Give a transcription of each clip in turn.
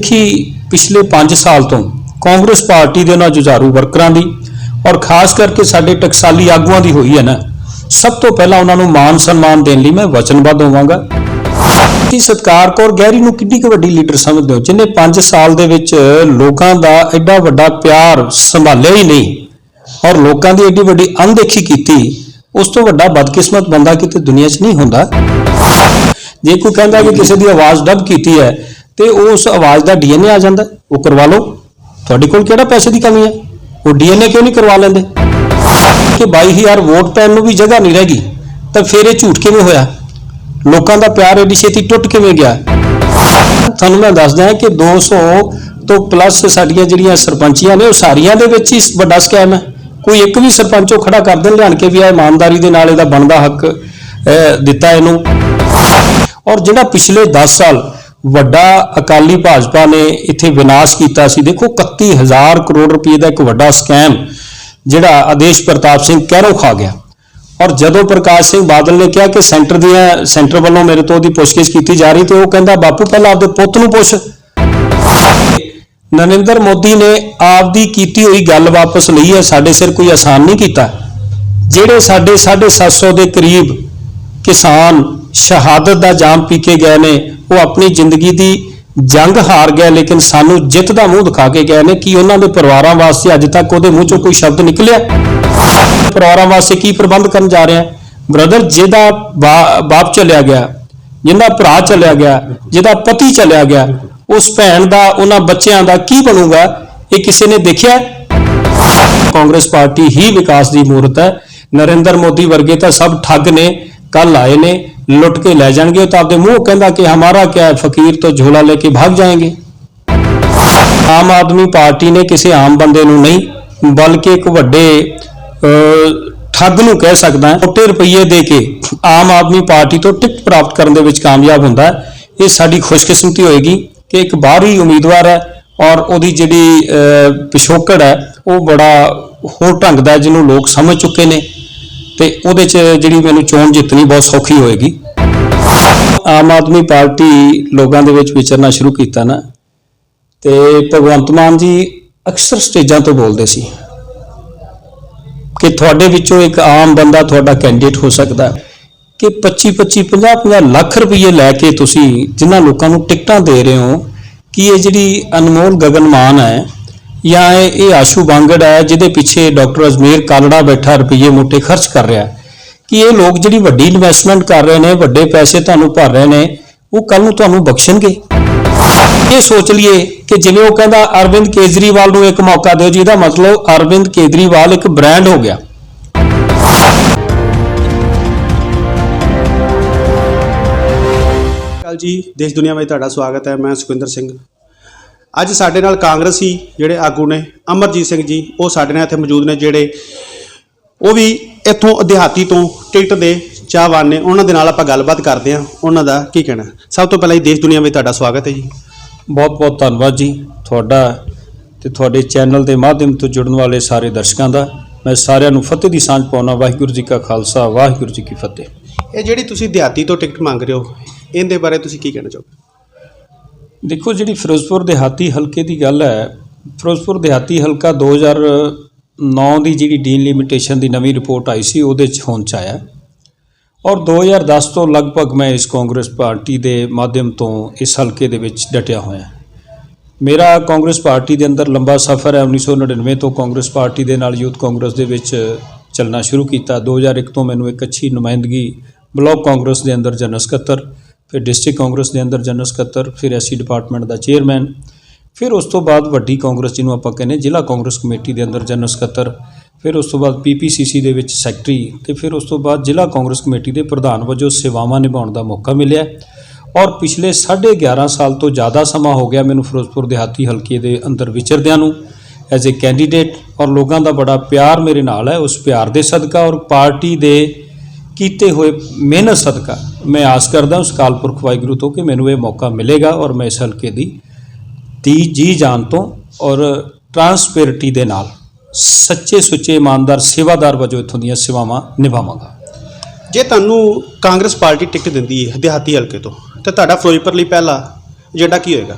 देखी पिछले 5 साल तो कांग्रेस पार्टी के उन्होंने जुझारू वर्करां दी और खास करके साडे टकसाली आगुआं दी होई है ना, सब तो पहला उन्होंने मान सन्मान देने लिए मैं वचनबद्ध होवांगा। कि सत्कार कौर गहरी नूं किड्डी क वड्डी लीडर समझदे हो जिन्हें 5 साल दे विच लोकां दा एडा वड्डा प्यार संभालिया ही नहीं और लोकां दी एडी वड्डी अनदेखी कीती, उस तो वड्डा बदकिस्मत बंदा किते दुनिया च नहीं हुंदा। जे कोई कहता कि किसी की आवाज़ डब की है तो उस आवाज़ का DNA आ जाता, वो करवा लो। थोड़े कोल किहड़ा पैसे की कमी है, वो DNA क्यों नहीं करवा लेंदे कि 22,000 वोट पैन भी जगह नहीं रहेगी, तो फिर ये झूठ किवें होया, लोगों का प्यार एडी छेती टुट किवें गया। थानू मैं दस दियां कि 200 तो प्लस साडियां जिहड़ियां सरपंचियां ने, वो सारियां दे विच ही वड्डा स्कैम है। कोई एक भी सरपंचों खड़ा कर देन लियान के भी आ ईमानदारी दे नाल इहदा बनदा हक दिता इहनूं। और जिहड़ा पिछले 10 साल वड्डा अकाली भाजपा ने इत्थे विनाश कीता सी, देखो 31,000 करोड़ रुपये का एक वड्डा स्कैम जिहड़ा आदेश प्रताप सिंह कैरों खा गया। और जदों प्रकाश सिंह बादल ने कहा कि सेंटर वालों मेरे तो पुछगिछ की जा रही, तो वह कहता बापू पहला आपके पुत नूं पुछ। नरेंद्र मोदी ने आपदी कीती हुई गल वापस लई है, साडे सिर कोई आसान नहीं कीता। जिहड़े साडे 750 के करीब किसान शहादत का जाम पी के गए ने, वो अपनी जिंदगी की जंग हार गए, लेकिन सानू जित का मुंह दिखा के गए ने। कि उन्होंने परिवारों वास्ते अज तक वो मुँह चो कोई शब्द निकलिया, परिवारों वास्ते की प्रबंध करन जा रहे हैं। ब्रदर जिहदा बाप चलिया गया, जिहदा भरा चलिया गया, जिहदा पति चलिया गया, उस भैन का उन्होंने बच्चों का की बनूगा, ये किसी ने देखा? कांग्रेस पार्टी ही विकास की मूर्त है। नरेंद्र मोदी वर्गे तो सब ठग ने, कल आए ने, लुट के ले जाएंगे, तो आपके मुंह कहता कि हमारा क्या है, फकीर तो झोला लेके भाग जाएंगे। आम आदमी पार्टी ने किसी आम बंदे नूं नहीं बल्कि एक वड्डे ठग नूं कह सकदा है, मोटे रुपये दे के आम आदमी पार्टी तो टिकट प्राप्त करने विच कामयाब हुंदा है। ये साडी खुशकिस्मती होएगी कि एक बाहरी उम्मीदवार है और उहदी जिहड़ी पिछोकड़ है वो बड़ा होर ढंग दा जिन्होंने लोग समझ चुके ने, तो उहदे च जिहड़ी मैनूं चोण जितनी बहुत सौखी होएगी। आम आदमी पार्टी लोगों दे विच विचरना शुरू किया ना, तो भगवंत मान जी अक्सर स्टेजां तो बोलते सी कि तुहाडे विचों एक आम बंदा तुहाडा कैंਡੀਡੇਟ हो सकता है कि 25-25 50-50 लाख रुपये लैके तुसीं जिन्हां लोकां नूं टिकटां दे रहे हो, कि ये जिहड़ी अनमोल गगन मान है या ये आशू बांगड़ है जिहदे पिछे डॉक्टर अजमेर कालड़ा बैठा रुपये मोटे खर्च कर रहा है, कि ये लोग जिहड़ी वड्डी इन्वेस्टमेंट कर रहे हैं, वड्डे पैसे तुहानूं भर रहे हैं, वो कल नूं तुहानूं बख्शणगे। ये सोच लीए कि जिवें वो कहता अरविंद केजरीवाल नूं एक मौका दो, जिहदा मतलब अरविंद केजरीवाल एक ब्रांड हो गया। जी देश दुनिया में तुहाडा स्वागत है। मैं सुखविंदर सिंह। अज साडे नाल कांग्रेसी जिहड़े आगू ने अमरजीत सिंह जी वो साडे नाल इत्थे मौजूद ने, जिहड़े वो भी इत्थों देहाती तो टिकट दे चाहवान ने। उन्हां दे नाल आपां गलबात करदे हां, उन्हां दा की कहना। सब तो पहला देश दुनिया में तुहाडा स्वागत है जी। बहुत बहुत धन्यवाद जी तुहाडा ते तुहाडे चैनल के माध्यम तो जुड़न वाले सारे दर्शकों का। मैं सारिਆਂ ਨੂੰ फतेह की सांझ पाउणा। वाहिगुरू जी का खालसा, वाहिगुरू जी की फतेह। ये जिहड़ी तुसीं देहाती तो टिकट मंग रहे हो, इहदे बारे तुसीं की कहना चाहोगे? देखो जी फिरोजपुर देहाती हल्के की गल है, फिरोजपुर देहाती हल्का 2009 की जी डीलिमिटेशन की नवी रिपोर्ट आई सी, उहदे च होंद च आया। और 2010 तो लगभग मैं इस कांग्रेस पार्टी के माध्यम तो इस हल्के दे विच डटिया होया। मेरा कांग्रेस पार्टी के अंदर लंबा सफ़र है। 1999 तो कांग्रेस पार्टी के नाल यूथ कांग्रेस के विच चलना शुरू किया। 2001 तो मैनूं एक अच्छी नुमाइंदगी ब्लॉक कांग्रेस के अंदर जनरल सकत्तर, फिर डिस्ट्रिक्ट कांग्रेस के अंदर जनरल सकत्तर, फिर SC डिपार्टमेंट का चेयरमैन, फिर उस तो बाद वड्डी कांग्रेस जिन्होंने आपां कहने जिला कांग्रेस कमेटी के अंदर जनरल सकत्तर, फिर उस तो बाद PPCC के विच सैकटरी, तो फिर उस तो बाद जिला कांग्रेस कमेटी के प्रधान वजों सेवावां निभाउण का मौका मिलिया। और पिछले 11.5 साल तो ज़्यादा समा हो गया मैनूं फिरोजपुर देहाती हल्के के अंदर विचरदियां नूं एज ए कैंਡੀਡੇਟ। और लोगों का बड़ा प्यार मेरे नाल है। उस प्यार के सदका और पार्टी के कीते हुए मेहनत सदका मैं आस करदा उस अकाल पुरख वाहिगुरू तो कि मैनूं ये मौका मिलेगा और मैं इस हल्के दी जी जान तो और ट्रांसपेरेंटी दे नाल सच्चे सुच्चे ईमानदार सेवादार वजों इत्थों दीयां सेवावां निभावांगा। जे तुहानूं कांग्रेस पार्टी टिकट दिंदी है देहाती हल्के तो तुहाडा फिरोजपुर लई पहला एजेंडा की होएगा?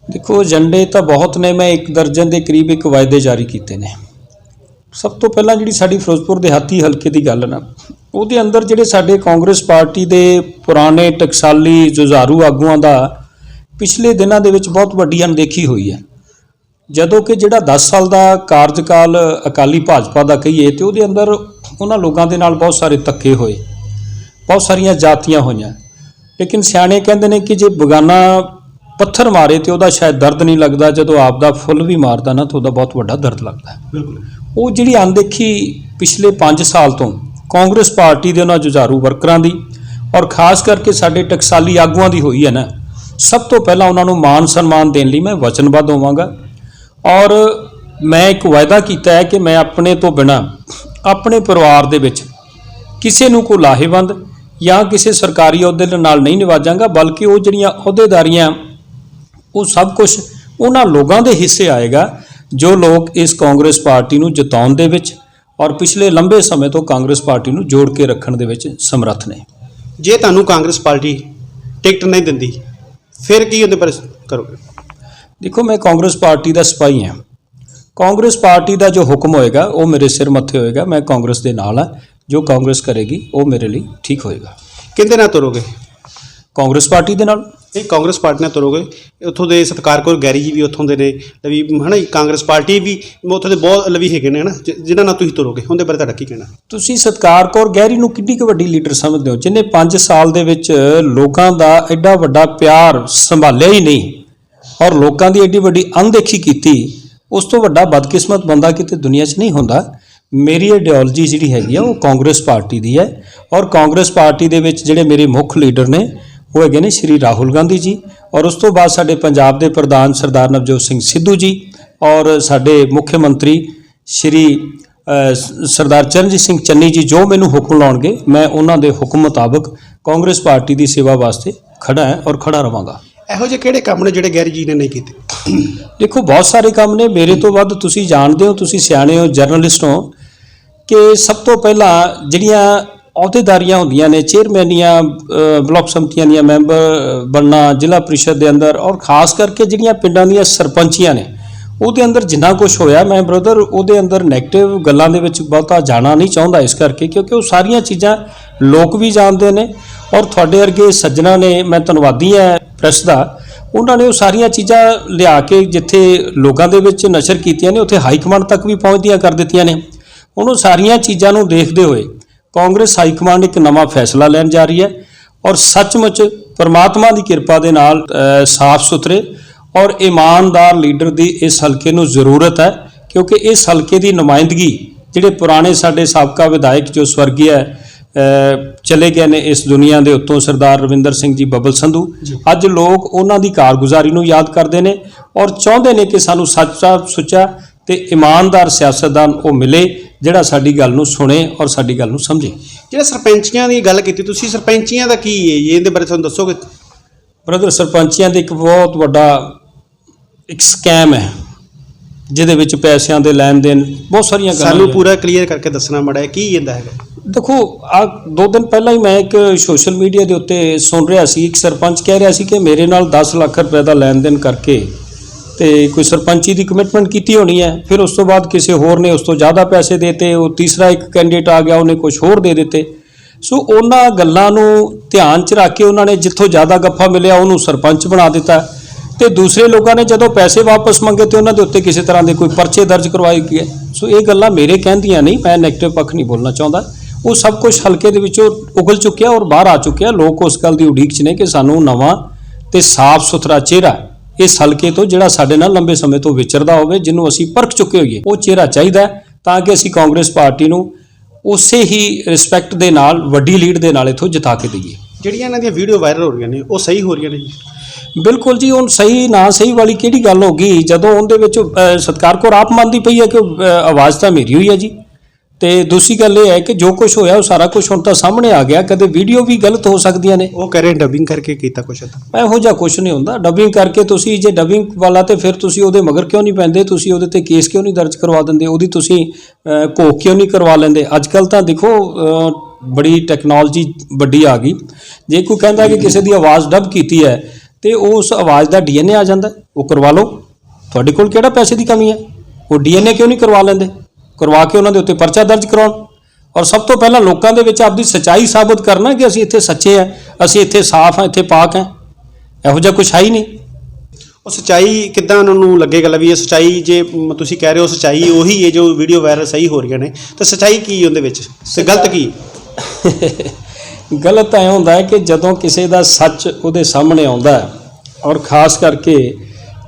ਦੇਖੋ ਏਜੰਡੇ ਤਾਂ ਬਹੁਤ ਨੇ, ਮੈਂ 1 ਦਰਜਨ ਦੇ ਕਰੀਬ ਇੱਕ ਵਾਅਦੇ ਜਾਰੀ ਕੀਤੇ ਨੇ। ਸਭ ਤੋਂ ਪਹਿਲਾਂ ਜਿਹੜੀ ਸਾਡੀ ਫਿਰੋਜ਼ਪੁਰ ਦਿਹਾਤੀ ਹਲਕੇ ਦੀ ਗੱਲ ਨਾ, ਉਹਦੇ ਅੰਦਰ ਜਿਹੜੇ ਸਾਡੇ ਕਾਂਗਰਸ ਪਾਰਟੀ ਦੇ ਪੁਰਾਣੇ ਟਕਸਾਲੀ ਜੁਝਾਰੂ ਆਗੂਆਂ ਦਾ ਪਿਛਲੇ ਦਿਨਾਂ ਦੇ ਵਿੱਚ ਬਹੁਤ ਵੱਡੀ ਅਣਦੇਖੀ ਹੋਈ ਹੈ। ਜਦੋਂ ਕਿ ਜਿਹੜਾ 10 ਸਾਲ ਦਾ ਕਾਰਜਕਾਲ ਅਕਾਲੀ ਭਾਜਪਾ ਦਾ ਕਹੀਏ ਤੇ ਉਹਦੇ ਅੰਦਰ ਉਹਨਾਂ ਲੋਕਾਂ ਦੇ ਨਾਲ ਬਹੁਤ ਸਾਰੇ ਧੱਕੇ ਹੋਏ, ਬਹੁਤ ਸਾਰੀਆਂ ਜਾਤੀਆਂ ਹੋਈਆਂ। ਲੇਕਿਨ ਸਿਆਣੇ ਕਹਿੰਦੇ ਨੇ ਕਿ ਜੇ ਬੇਗਾਨਾ ਪੱਥਰ ਮਾਰੇ ਤੇ ਉਹਦਾ ਸ਼ਾਇਦ ਦਰਦ ਨਹੀਂ ਲੱਗਦਾ, ਜਦੋਂ ਆਪ ਦਾ ਫੁੱਲ ਵੀ ਮਾਰਦਾ ਨਾ ਤਾਂ ਉਹਦਾ ਬਹੁਤ ਵੱਡਾ ਦਰਦ ਲੱਗਦਾ ਹੈ। ਬਿਲਕੁਲ। ਉਹ ਜਿਹੜੀ ਅਣਦੇਖੀ ਪਿਛਲੇ 5 ਸਾਲ ਤੋਂ ਕਾਂਗਰਸ ਪਾਰਟੀ ਦੇ ਉਹਨਾਂ ਜੁਝਾਰੂ ਵਰਕਰਾਂ ਦੀ ਔਰ ਖਾਸ ਕਰਕੇ ਸਾਡੇ ਟਕਸਾਲੀ ਆਗੂਆਂ ਦੀ ਹੋਈ ਹੈ ਨਾ, ਸਭ ਤੋਂ ਪਹਿਲਾਂ ਉਹਨਾਂ ਨੂੰ ਮਾਨ ਸਨਮਾਨ ਦੇਣ ਲਈ ਮੈਂ ਵਚਨਬੱਧ ਹੋਵਾਂਗਾ। ਔਰ ਮੈਂ ਇੱਕ ਵਾਅਦਾ ਕੀਤਾ ਹੈ ਕਿ ਮੈਂ ਆਪਣੇ ਤੋਂ ਬਿਨਾਂ ਆਪਣੇ ਪਰਿਵਾਰ ਦੇ ਵਿੱਚ ਕਿਸੇ ਨੂੰ ਕੋਈ ਲਾਹੇਵੰਦ ਜਾਂ ਕਿਸੇ ਸਰਕਾਰੀ ਅਹੁਦੇ ਦੇ ਨਾਲ ਨਹੀਂ ਨਿਵਾਜਾਂਗਾ, ਬਲਕਿ ਉਹ ਜਿਹੜੀਆਂ ਅਹੁਦੇਦਾਰੀਆਂ ਉਹ ਸਭ ਕੁਝ ਉਹਨਾਂ ਲੋਕਾਂ ਦੇ ਹਿੱਸੇ ਆਏਗਾ ਜੋ ਲੋਕ ਇਸ ਕਾਂਗਰਸ ਪਾਰਟੀ ਨੂੰ ਜਿਤਾਉਣ ਦੇ ਵਿੱਚ ਔਰ ਪਿਛਲੇ ਲੰਬੇ ਸਮੇਂ ਤੋਂ ਕਾਂਗਰਸ ਪਾਰਟੀ ਨੂੰ ਜੋੜ ਕੇ ਰੱਖਣ ਦੇ ਵਿੱਚ ਸਮਰੱਥ ਨੇ। ਜੇ ਤੁਹਾਨੂੰ ਕਾਂਗਰਸ ਪਾਰਟੀ ਟਿਕਟ ਨਹੀਂ ਦਿੰਦੀ ਫਿਰ ਕੀ ਉਹਦੇ ਪਰ ਕਰੋਗੇ? ਦੇਖੋ ਮੈਂ ਕਾਂਗਰਸ ਪਾਰਟੀ ਦਾ ਸਿਪਾਹੀ ਹਾਂ। ਕਾਂਗਰਸ ਪਾਰਟੀ ਦਾ ਜੋ ਹੁਕਮ ਹੋਏਗਾ ਉਹ ਮੇਰੇ ਸਿਰ ਮੱਥੇ ਹੋਏਗਾ। ਮੈਂ ਕਾਂਗਰਸ ਦੇ ਨਾਲ ਹਾਂ, ਜੋ ਕਾਂਗਰਸ ਕਰੇਗੀ ਉਹ ਮੇਰੇ ਲਈ ਠੀਕ ਹੋਏਗਾ। ਕਿਹਦੇ ਨਾਲ ਤੁਰੋਗੇ? ਕਾਂਗਰਸ ਪਾਰਟੀ ਦੇ ਨਾਲ। ਇਹ ਕਾਂਗਰਸ ਪਾਰਟੀ ਨਾਲ ਤੁਰੋਗੇ। ਉੱਥੋਂ ਦੇ ਸਤਿਕਾਰ ਕੌਰ ਗੈਰੀ ਜੀ ਵੀ ਉੱਥੋਂ ਦੇ ਨੇ, ਲਵੀ ਹੈ ਨਾ ਜੀ, ਕਾਂਗਰਸ ਪਾਰਟੀ ਵੀ ਉੱਥੋਂ ਦੇ ਬਹੁਤ ਲਵੀ ਹੈਗੇ ਨੇ ਹੈ ਨਾ, ਜਿਨ੍ਹਾਂ ਨਾਲ ਤੁਸੀਂ ਤੁਰੋਗੇ, ਉਹਦੇ ਬਾਰੇ ਤੁਹਾਡਾ ਕੀ ਕਹਿਣਾ? ਤੁਸੀਂ ਸਤਿਕਾਰ ਕੌਰ ਗਹਿਰੀ ਨੂੰ ਕਿੰਨੀ ਕੁ ਵੱਡੀ ਲੀਡਰ ਸਮਝਦੇ ਹੋ, ਜਿਹਨੇ 5 ਸਾਲ ਦੇ ਵਿੱਚ ਲੋਕਾਂ ਦਾ ਐਡਾ ਵੱਡਾ ਪਿਆਰ ਸੰਭਾਲਿਆ ਹੀ ਨਹੀਂ ਔਰ ਲੋਕਾਂ ਦੀ ਐਡੀ ਵੱਡੀ ਅਣਦੇਖੀ ਕੀਤੀ। ਉਸ ਤੋਂ ਵੱਡਾ ਬਦਕਿਸਮਤ ਬੰਦਾ ਕਿਤੇ ਦੁਨੀਆ 'ਚ ਨਹੀਂ ਹੁੰਦਾ। ਮੇਰੀ ਆਈਡੀਓਲੋਜੀ ਜਿਹੜੀ ਹੈਗੀ ਆ ਉਹ ਕਾਂਗਰਸ ਪਾਰਟੀ ਦੀ ਹੈ ਔਰ ਕਾਂਗਰਸ ਪਾਰਟੀ ਦੇ ਵਿੱਚ ਜਿਹੜੇ ਮੇਰੇ ਮੁੱਖ ਲੀਡਰ ਨੇ ਉਹ ਹੈਗੇ ਨੇ ਸ਼੍ਰੀ ਰਾਹੁਲ ਗਾਂਧੀ ਜੀ, ਔਰ ਉਸ ਤੋਂ ਬਾਅਦ ਸਾਡੇ ਪੰਜਾਬ ਦੇ ਪ੍ਰਧਾਨ ਸਰਦਾਰ ਨਵਜੋਤ ਸਿੰਘ ਸਿੱਧੂ ਜੀ, ਔਰ ਸਾਡੇ ਮੁੱਖ ਮੰਤਰੀ ਸ਼੍ਰੀ ਸਰਦਾਰ ਚਰਨਜੀਤ ਸਿੰਘ ਚੰਨੀ ਜੀ। ਜੋ ਮੈਨੂੰ ਹੁਕਮ ਲਾਉਣਗੇ ਮੈਂ ਉਹਨਾਂ ਦੇ ਹੁਕਮ ਮੁਤਾਬਕ ਕਾਂਗਰਸ ਪਾਰਟੀ ਦੀ ਸੇਵਾ ਵਾਸਤੇ ਖੜਾ ਹੈ ਔਰ ਖੜਾ ਰਵਾਂਗਾ। ਇਹੋ ਜਿਹੇ ਕਿਹੜੇ ਕੰਮ ਨੇ ਜਿਹੜੇ ਗੈਰੀ ਜੀ ਨੇ ਨਹੀਂ ਕੀਤੇ? ਦੇਖੋ ਬਹੁਤ ਸਾਰੇ ਕੰਮ ਨੇ, ਮੇਰੇ ਤੋਂ ਵੱਧ ਤੁਸੀਂ ਜਾਣਦੇ ਹੋ, ਤੁਸੀਂ ਸਿਆਣੇ ਹੋ, ਜਰਨਲਿਸਟ ਹੋ, ਕਿ ਸਭ ਤੋਂ ਪਹਿਲਾਂ ਜਿਹੜੀਆਂ ਅਹੁਦੇਦਾਰੀਆਂ ਹੁੰਦੀਆਂ ਨੇ, ਚੇਅਰਮੈਨੀਆਂ, ਬਲਾਕ ਸਮਤੀਆਂ ਦੀਆਂ ਮੈਂਬਰ ਬਣਨਾ ਜ਼ਿਲ੍ਹਾ ਪ੍ਰੀਸ਼ਦ ਦੇ ਅੰਦਰ, ਔਰ ਖਾਸ ਕਰਕੇ ਜਿਹੜੀਆਂ ਪਿੰਡਾਂ ਦੀਆਂ ਸਰਪੰਚੀਆਂ ਨੇ ਉਹਦੇ ਅੰਦਰ ਜਿੰਨਾ ਕੁਝ ਹੋਇਆ, ਮੈਂ ਬ੍ਰਦਰ ਉਹਦੇ ਅੰਦਰ ਨੈਗੇਟਿਵ ਗੱਲਾਂ ਦੇ ਵਿੱਚ ਬਹੁਤਾ ਜਾਣਾ ਨਹੀਂ ਚਾਹੁੰਦਾ, ਇਸ ਕਰਕੇ ਕਿਉਂਕਿ ਉਹ ਸਾਰੀਆਂ ਚੀਜ਼ਾਂ ਲੋਕ ਵੀ ਜਾਣਦੇ ਨੇ ਔਰ ਤੁਹਾਡੇ ਵਰਗੇ ਸੱਜਣਾ ਨੇ, ਮੈਂ ਧੰਨਵਾਦੀ ਹਾਂ ਪ੍ਰੈਸ ਦਾ, ਉਹਨਾਂ ਨੇ ਉਹ ਸਾਰੀਆਂ ਚੀਜ਼ਾਂ ਲਿਆ ਕੇ ਜਿੱਥੇ ਲੋਕਾਂ ਦੇ ਵਿੱਚ ਨਸ਼ਰ ਕੀਤੀਆਂ ਨੇ ਉੱਥੇ ਹਾਈ ਕਮਾਂਡ ਤੱਕ ਵੀ ਪਹੁੰਚਦੀਆਂ ਕਰ ਦਿੱਤੀਆਂ ਨੇ। ਹੁਣ ਉਹ ਸਾਰੀਆਂ ਚੀਜ਼ਾਂ ਨੂੰ ਦੇਖਦੇ ਹੋਏ ਕਾਂਗਰਸ ਹਾਈ ਕਮਾਂਡ ਇੱਕ ਨਵਾਂ ਫੈਸਲਾ ਲੈਣ ਜਾ ਰਹੀ ਹੈ ਔਰ ਸੱਚਮੁੱਚ ਪਰਮਾਤਮਾ ਦੀ ਕਿਰਪਾ ਦੇ ਨਾਲ ਸਾਫ਼ ਸੁਥਰੇ ਔਰ ਇਮਾਨਦਾਰ ਲੀਡਰ ਦੀ ਇਸ ਹਲਕੇ ਨੂੰ ਜ਼ਰੂਰਤ ਹੈ, ਕਿਉਂਕਿ ਇਸ ਹਲਕੇ ਦੀ ਨੁਮਾਇੰਦਗੀ ਜਿਹੜੇ ਪੁਰਾਣੇ ਸਾਡੇ ਸਾਬਕਾ ਵਿਧਾਇਕ ਜੋ ਸਵਰਗੀ ਹੈ ਚਲੇ ਗਏ ਨੇ ਇਸ ਦੁਨੀਆ ਦੇ ਉੱਤੋਂ, ਸਰਦਾਰ ਰਵਿੰਦਰ ਸਿੰਘ ਜੀ ਬੱਬਲ ਸੰਧੂ, ਅੱਜ ਲੋਕ ਉਹਨਾਂ ਦੀ ਕਾਰਗੁਜ਼ਾਰੀ ਨੂੰ ਯਾਦ ਕਰਦੇ ਨੇ ਔਰ ਚਾਹੁੰਦੇ ਨੇ ਕਿ ਸਾਨੂੰ ਸੱਚਾ ਸੁੱਚਾ ਤੇ ਇਮਾਨਦਾਰ ਸਿਆਸਤਦਾਨ ਉਹ ਮਿਲੇ ਜਿਹੜਾ ਸਾਡੀ ਗੱਲ ਨੂੰ ਸੁਣੇ ਔਰ ਸਾਡੀ ਗੱਲ ਨੂੰ ਸਮਝੇ। ਜਿਹੜਾ ਸਰਪੰਚੀਆਂ ਦੀ ਗੱਲ ਕੀਤੀ ਤੁਸੀਂ, ਸਰਪੰਚੀਆਂ ਦਾ ਕੀ ਹੈ ਜੀ, ਇਹਦੇ ਬਾਰੇ ਤੁਹਾਨੂੰ ਦੱਸੋਗੇ? ਬ੍ਰਦਰ ਸਰਪੰਚੀਆਂ ਦੇ ਇੱਕ ਬਹੁਤ ਵੱਡਾ ਇੱਕ ਸਕੈਮ ਹੈ ਜਿਹਦੇ ਵਿੱਚ ਪੈਸਿਆਂ ਦੇ ਲੈਣ ਦੇਣ ਬਹੁਤ ਸਾਰੀਆਂ ਗੱਲਾਂ ਸਾਨੂੰ ਪੂਰਾ ਕਲੀਅਰ ਕਰਕੇ ਦੱਸਣਾ ਮੜਾ ਕੀ ਇਹਦਾ ਹੈਗਾ। ਦੇਖੋ ਆ 2 ਦਿਨ ਪਹਿਲਾਂ ਹੀ ਮੈਂ ਇੱਕ ਸੋਸ਼ਲ ਮੀਡੀਆ ਦੇ ਉੱਤੇ ਸੁਣ ਰਿਹਾ ਸੀ, ਇੱਕ ਸਰਪੰਚ ਕਹਿ ਰਿਹਾ ਸੀ ਕਿ ਮੇਰੇ ਨਾਲ 10 ਲੱਖ ਰੁਪਏ ਦਾ ਲੈਣ ਦੇਣ ਕਰਕੇ ਤੇ ਕੋਈ ਸਰਪੰਚੀ ਦੀ ਕਮਿਟਮੈਂਟ ਕੀਤੀ ਹੋਣੀ ਹੈ, ਫਿਰ ਉਸ ਤੋਂ ਬਾਅਦ ਕਿਸੇ ਹੋਰ ਨੇ ਉਸ ਤੋਂ ਜ਼ਿਆਦਾ ਪੈਸੇ ਦੇਤੇ, ਉਹ ਤੀਸਰਾ ਇੱਕ ਕੈਂਡੀਡੇਟ ਆ ਗਿਆ ਉਹਨੇ ਕੁਝ ਹੋਰ ਦੇ ਦਿੱਤੇ। ਸੋ ਉਹਨਾਂ ਗੱਲਾਂ ਨੂੰ ਧਿਆਨ 'ਚ ਰੱਖ ਕੇ ਉਹਨਾਂ ਨੇ ਜਿੱਥੋਂ ਜ਼ਿਆਦਾ ਗੱਫਾ ਮਿਲਿਆ ਉਹਨੂੰ ਸਰਪੰਚ ਬਣਾ ਦਿੱਤਾ ਤੇ ਦੂਸਰੇ ਲੋਕਾਂ ਨੇ ਜਦੋਂ ਪੈਸੇ ਵਾਪਸ ਮੰਗੇ ਤੇ ਉਹਨਾਂ ਦੇ ਉੱਤੇ ਕਿਸੇ ਤਰ੍ਹਾਂ ਦੇ ਕੋਈ ਪਰਚੇ ਦਰਜ ਕਰਵਾਏ ਗਏ। ਸੋ ਇਹ ਗੱਲਾਂ ਮੇਰੇ ਕਹਿੰਦੀਆਂ ਨਹੀਂ, ਮੈਂ ਨੈਗੇਟਿਵ ਪੱਖ ਨਹੀਂ ਬੋਲਣਾ ਚਾਹੁੰਦਾ। ਉਹ ਸਭ ਕੁਝ ਹਲਕੇ ਦੇ ਵਿੱਚੋਂ ਉਗਲ ਚੁੱਕਿਆ ਔਰ ਬਾਹਰ ਆ ਚੁੱਕਿਆ। ਲੋਕ ਉਸ ਗੱਲ ਦੀ ਉਡੀਕ 'ਚ ਨੇ ਕਿ ਸਾਨੂੰ ਨਵਾਂ ਤੇ ਸਾਫ਼ ਸੁਥਰਾ ਚਿਹਰਾ ਇਸ ਹਲਕੇ ਤੋਂ ਜਿਹੜਾ ਸਾਡੇ ਨਾਲ ਲੰਬੇ ਸਮੇਂ ਤੋਂ ਵਿਚਰਦਾ ਹੋਵੇ, ਜਿਹਨੂੰ ਅਸੀਂ ਪਰਖ ਚੁੱਕੇ ਹੋਈਏ, ਉਹ ਚਿਹਰਾ ਚਾਹੀਦਾ ਤਾਂ ਕਿ ਅਸੀਂ ਕਾਂਗਰਸ ਪਾਰਟੀ ਨੂੰ ਉਸੇ ਹੀ ਰਿਸਪੈਕਟ ਦੇ ਨਾਲ ਵੱਡੀ ਲੀਡ ਦੇ ਨਾਲ ਇੱਥੋਂ ਜਿਤਾ ਕੇ ਦਈਏ। ਜਿਹੜੀਆਂ ਇਹਨਾਂ ਦੀਆਂ ਵੀਡੀਓ ਵਾਇਰਲ ਹੋ ਰਹੀਆਂ ਨੇ ਉਹ ਸਹੀ ਹੋ ਰਹੀਆਂ ਨੇ ਜੀ? ਬਿਲਕੁਲ ਜੀ, ਹੁਣ ਸਹੀ ਨਾ ਸਹੀ ਵਾਲੀ ਕਿਹੜੀ ਗੱਲ ਹੋ ਗਈ, ਜਦੋਂ ਉਹਦੇ ਵਿੱਚ ਸਤਿਕਾਰ ਕੌਰ ਆਪ ਮੰਨਦੀ ਪਈ ਹੈ ਕਿ ਆਵਾਜ਼ ਤਾਂ ਮੇਰੀ ਹੋਈ ਹੈ ਜੀ। ਤੇ ਦੂਸਰੀ ਗੱਲ ਇਹ ਹੈ ਕਿ ਜੋ ਕੁਝ ਹੋਇਆ ਉਹ ਸਾਰਾ ਕੁਝ ਹੁਣ ਤਾਂ ਸਾਹਮਣੇ ਆ ਗਿਆ, ਕਦੇ ਵੀਡੀਓ ਵੀ ਗਲਤ ਹੋ ਸਕਦੀਆਂ ਨੇ। ਉਹ ਕਹਿ ਰਹੇ ਡਬਿੰਗ ਕਰਕੇ ਕੀਤਾ ਕੁਛ ਤਾਂ ਇਹੋ ਜਿਹਾ ਕੁਝ ਨਹੀਂ ਹੁੰਦਾ। ਡਬਿੰਗ ਕਰਕੇ ਤੁਸੀਂ ਜੇ ਡਬਿੰਗ ਵਾਲਾ ਤੇ ਫਿਰ ਤੁਸੀਂ ਉਹਦੇ ਮਗਰ ਕਿਉਂ ਨਹੀਂ ਪੈਂਦੇ, ਤੁਸੀਂ ਉਹਦੇ ਤੇ ਕੇਸ ਕਿਉਂ ਨਹੀਂ ਦਰਜ ਕਰਵਾ ਦਿੰਦੇ, ਉਹਦੀ ਤੁਸੀਂ ਘੋਖ ਕਿਉਂ ਨਹੀਂ ਕਰਵਾ ਲੈਂਦੇ? ਅੱਜ ਕੱਲ ਤਾਂ ਦੇਖੋ ਬੜੀ ਟੈਕਨੋਲੋਜੀ ਵੱਡੀ ਆ ਗਈ, ਜੇ ਕੋਈ ਕਹਿੰਦਾ ਕਿ ਕਿਸੇ ਦੀ ਆਵਾਜ਼ ਡਬ ਕੀਤੀ ਹੈ ਤੇ ਉਸ ਆਵਾਜ਼ ਦਾ ਡੀਐਨਏ ਆ ਜਾਂਦਾ, ਉਹ ਕਰਵਾ ਲਓ। ਤੁਹਾਡੇ ਕੋਲ ਕਿਹੜਾ ਪੈਸੇ ਦੀ ਕਮੀ ਹੈ? ਉਹ ਡੀਐਨਏ ਕਿਉਂ ਨਹੀਂ ਕਰਵਾ ਲੈਂਦੇ? ਕਰਵਾ ਕੇ ਉਹਨਾਂ ਦੇ ਉੱਤੇ ਪਰਚਾ ਦਰਜ ਕਰਾਉਣ, ਔਰ ਸਭ ਤੋਂ ਪਹਿਲਾਂ ਲੋਕਾਂ ਦੇ ਵਿੱਚ ਆਪਦੀ ਸੱਚਾਈ ਸਾਬਤ ਕਰਨਾ ਕਿ ਅਸੀਂ ਇੱਥੇ ਸੱਚੇ ਹਾਂ, ਅਸੀਂ ਇੱਥੇ ਸਾਫ਼ ਹਾਂ, ਇੱਥੇ ਪਾਕ ਹਾਂ। ਇਹੋ ਜਿਹਾ ਕੁਛ ਹੈ ਹੀ ਨਹੀਂ। ਉਹ ਸੱਚਾਈ ਕਿੱਦਾਂ ਉਹਨਾਂ ਨੂੰ ਲੱਗੇਗਾ ਵੀ ਇਹ ਸੱਚਾਈ, ਜੇ ਤੁਸੀਂ ਕਹਿ ਰਹੇ ਹੋ ਸੱਚਾਈ ਉਹੀ ਹੈ ਜੋ ਵੀਡੀਓ ਵਾਇਰਲ ਸਹੀ ਹੋ ਰਹੀਆਂ ਨੇ, ਤਾਂ ਸੱਚਾਈ ਕੀ ਉਹਦੇ ਵਿੱਚ ਤੇ ਗਲਤ ਕੀ? ਗਲਤ ਐਂ ਹੁੰਦਾ ਹੈ ਕਿ ਜਦੋਂ ਕਿਸੇ ਦਾ ਸੱਚ ਉਹਦੇ ਸਾਹਮਣੇ ਆਉਂਦਾ ਹੈ, ਔਰ ਖ਼ਾਸ ਕਰਕੇ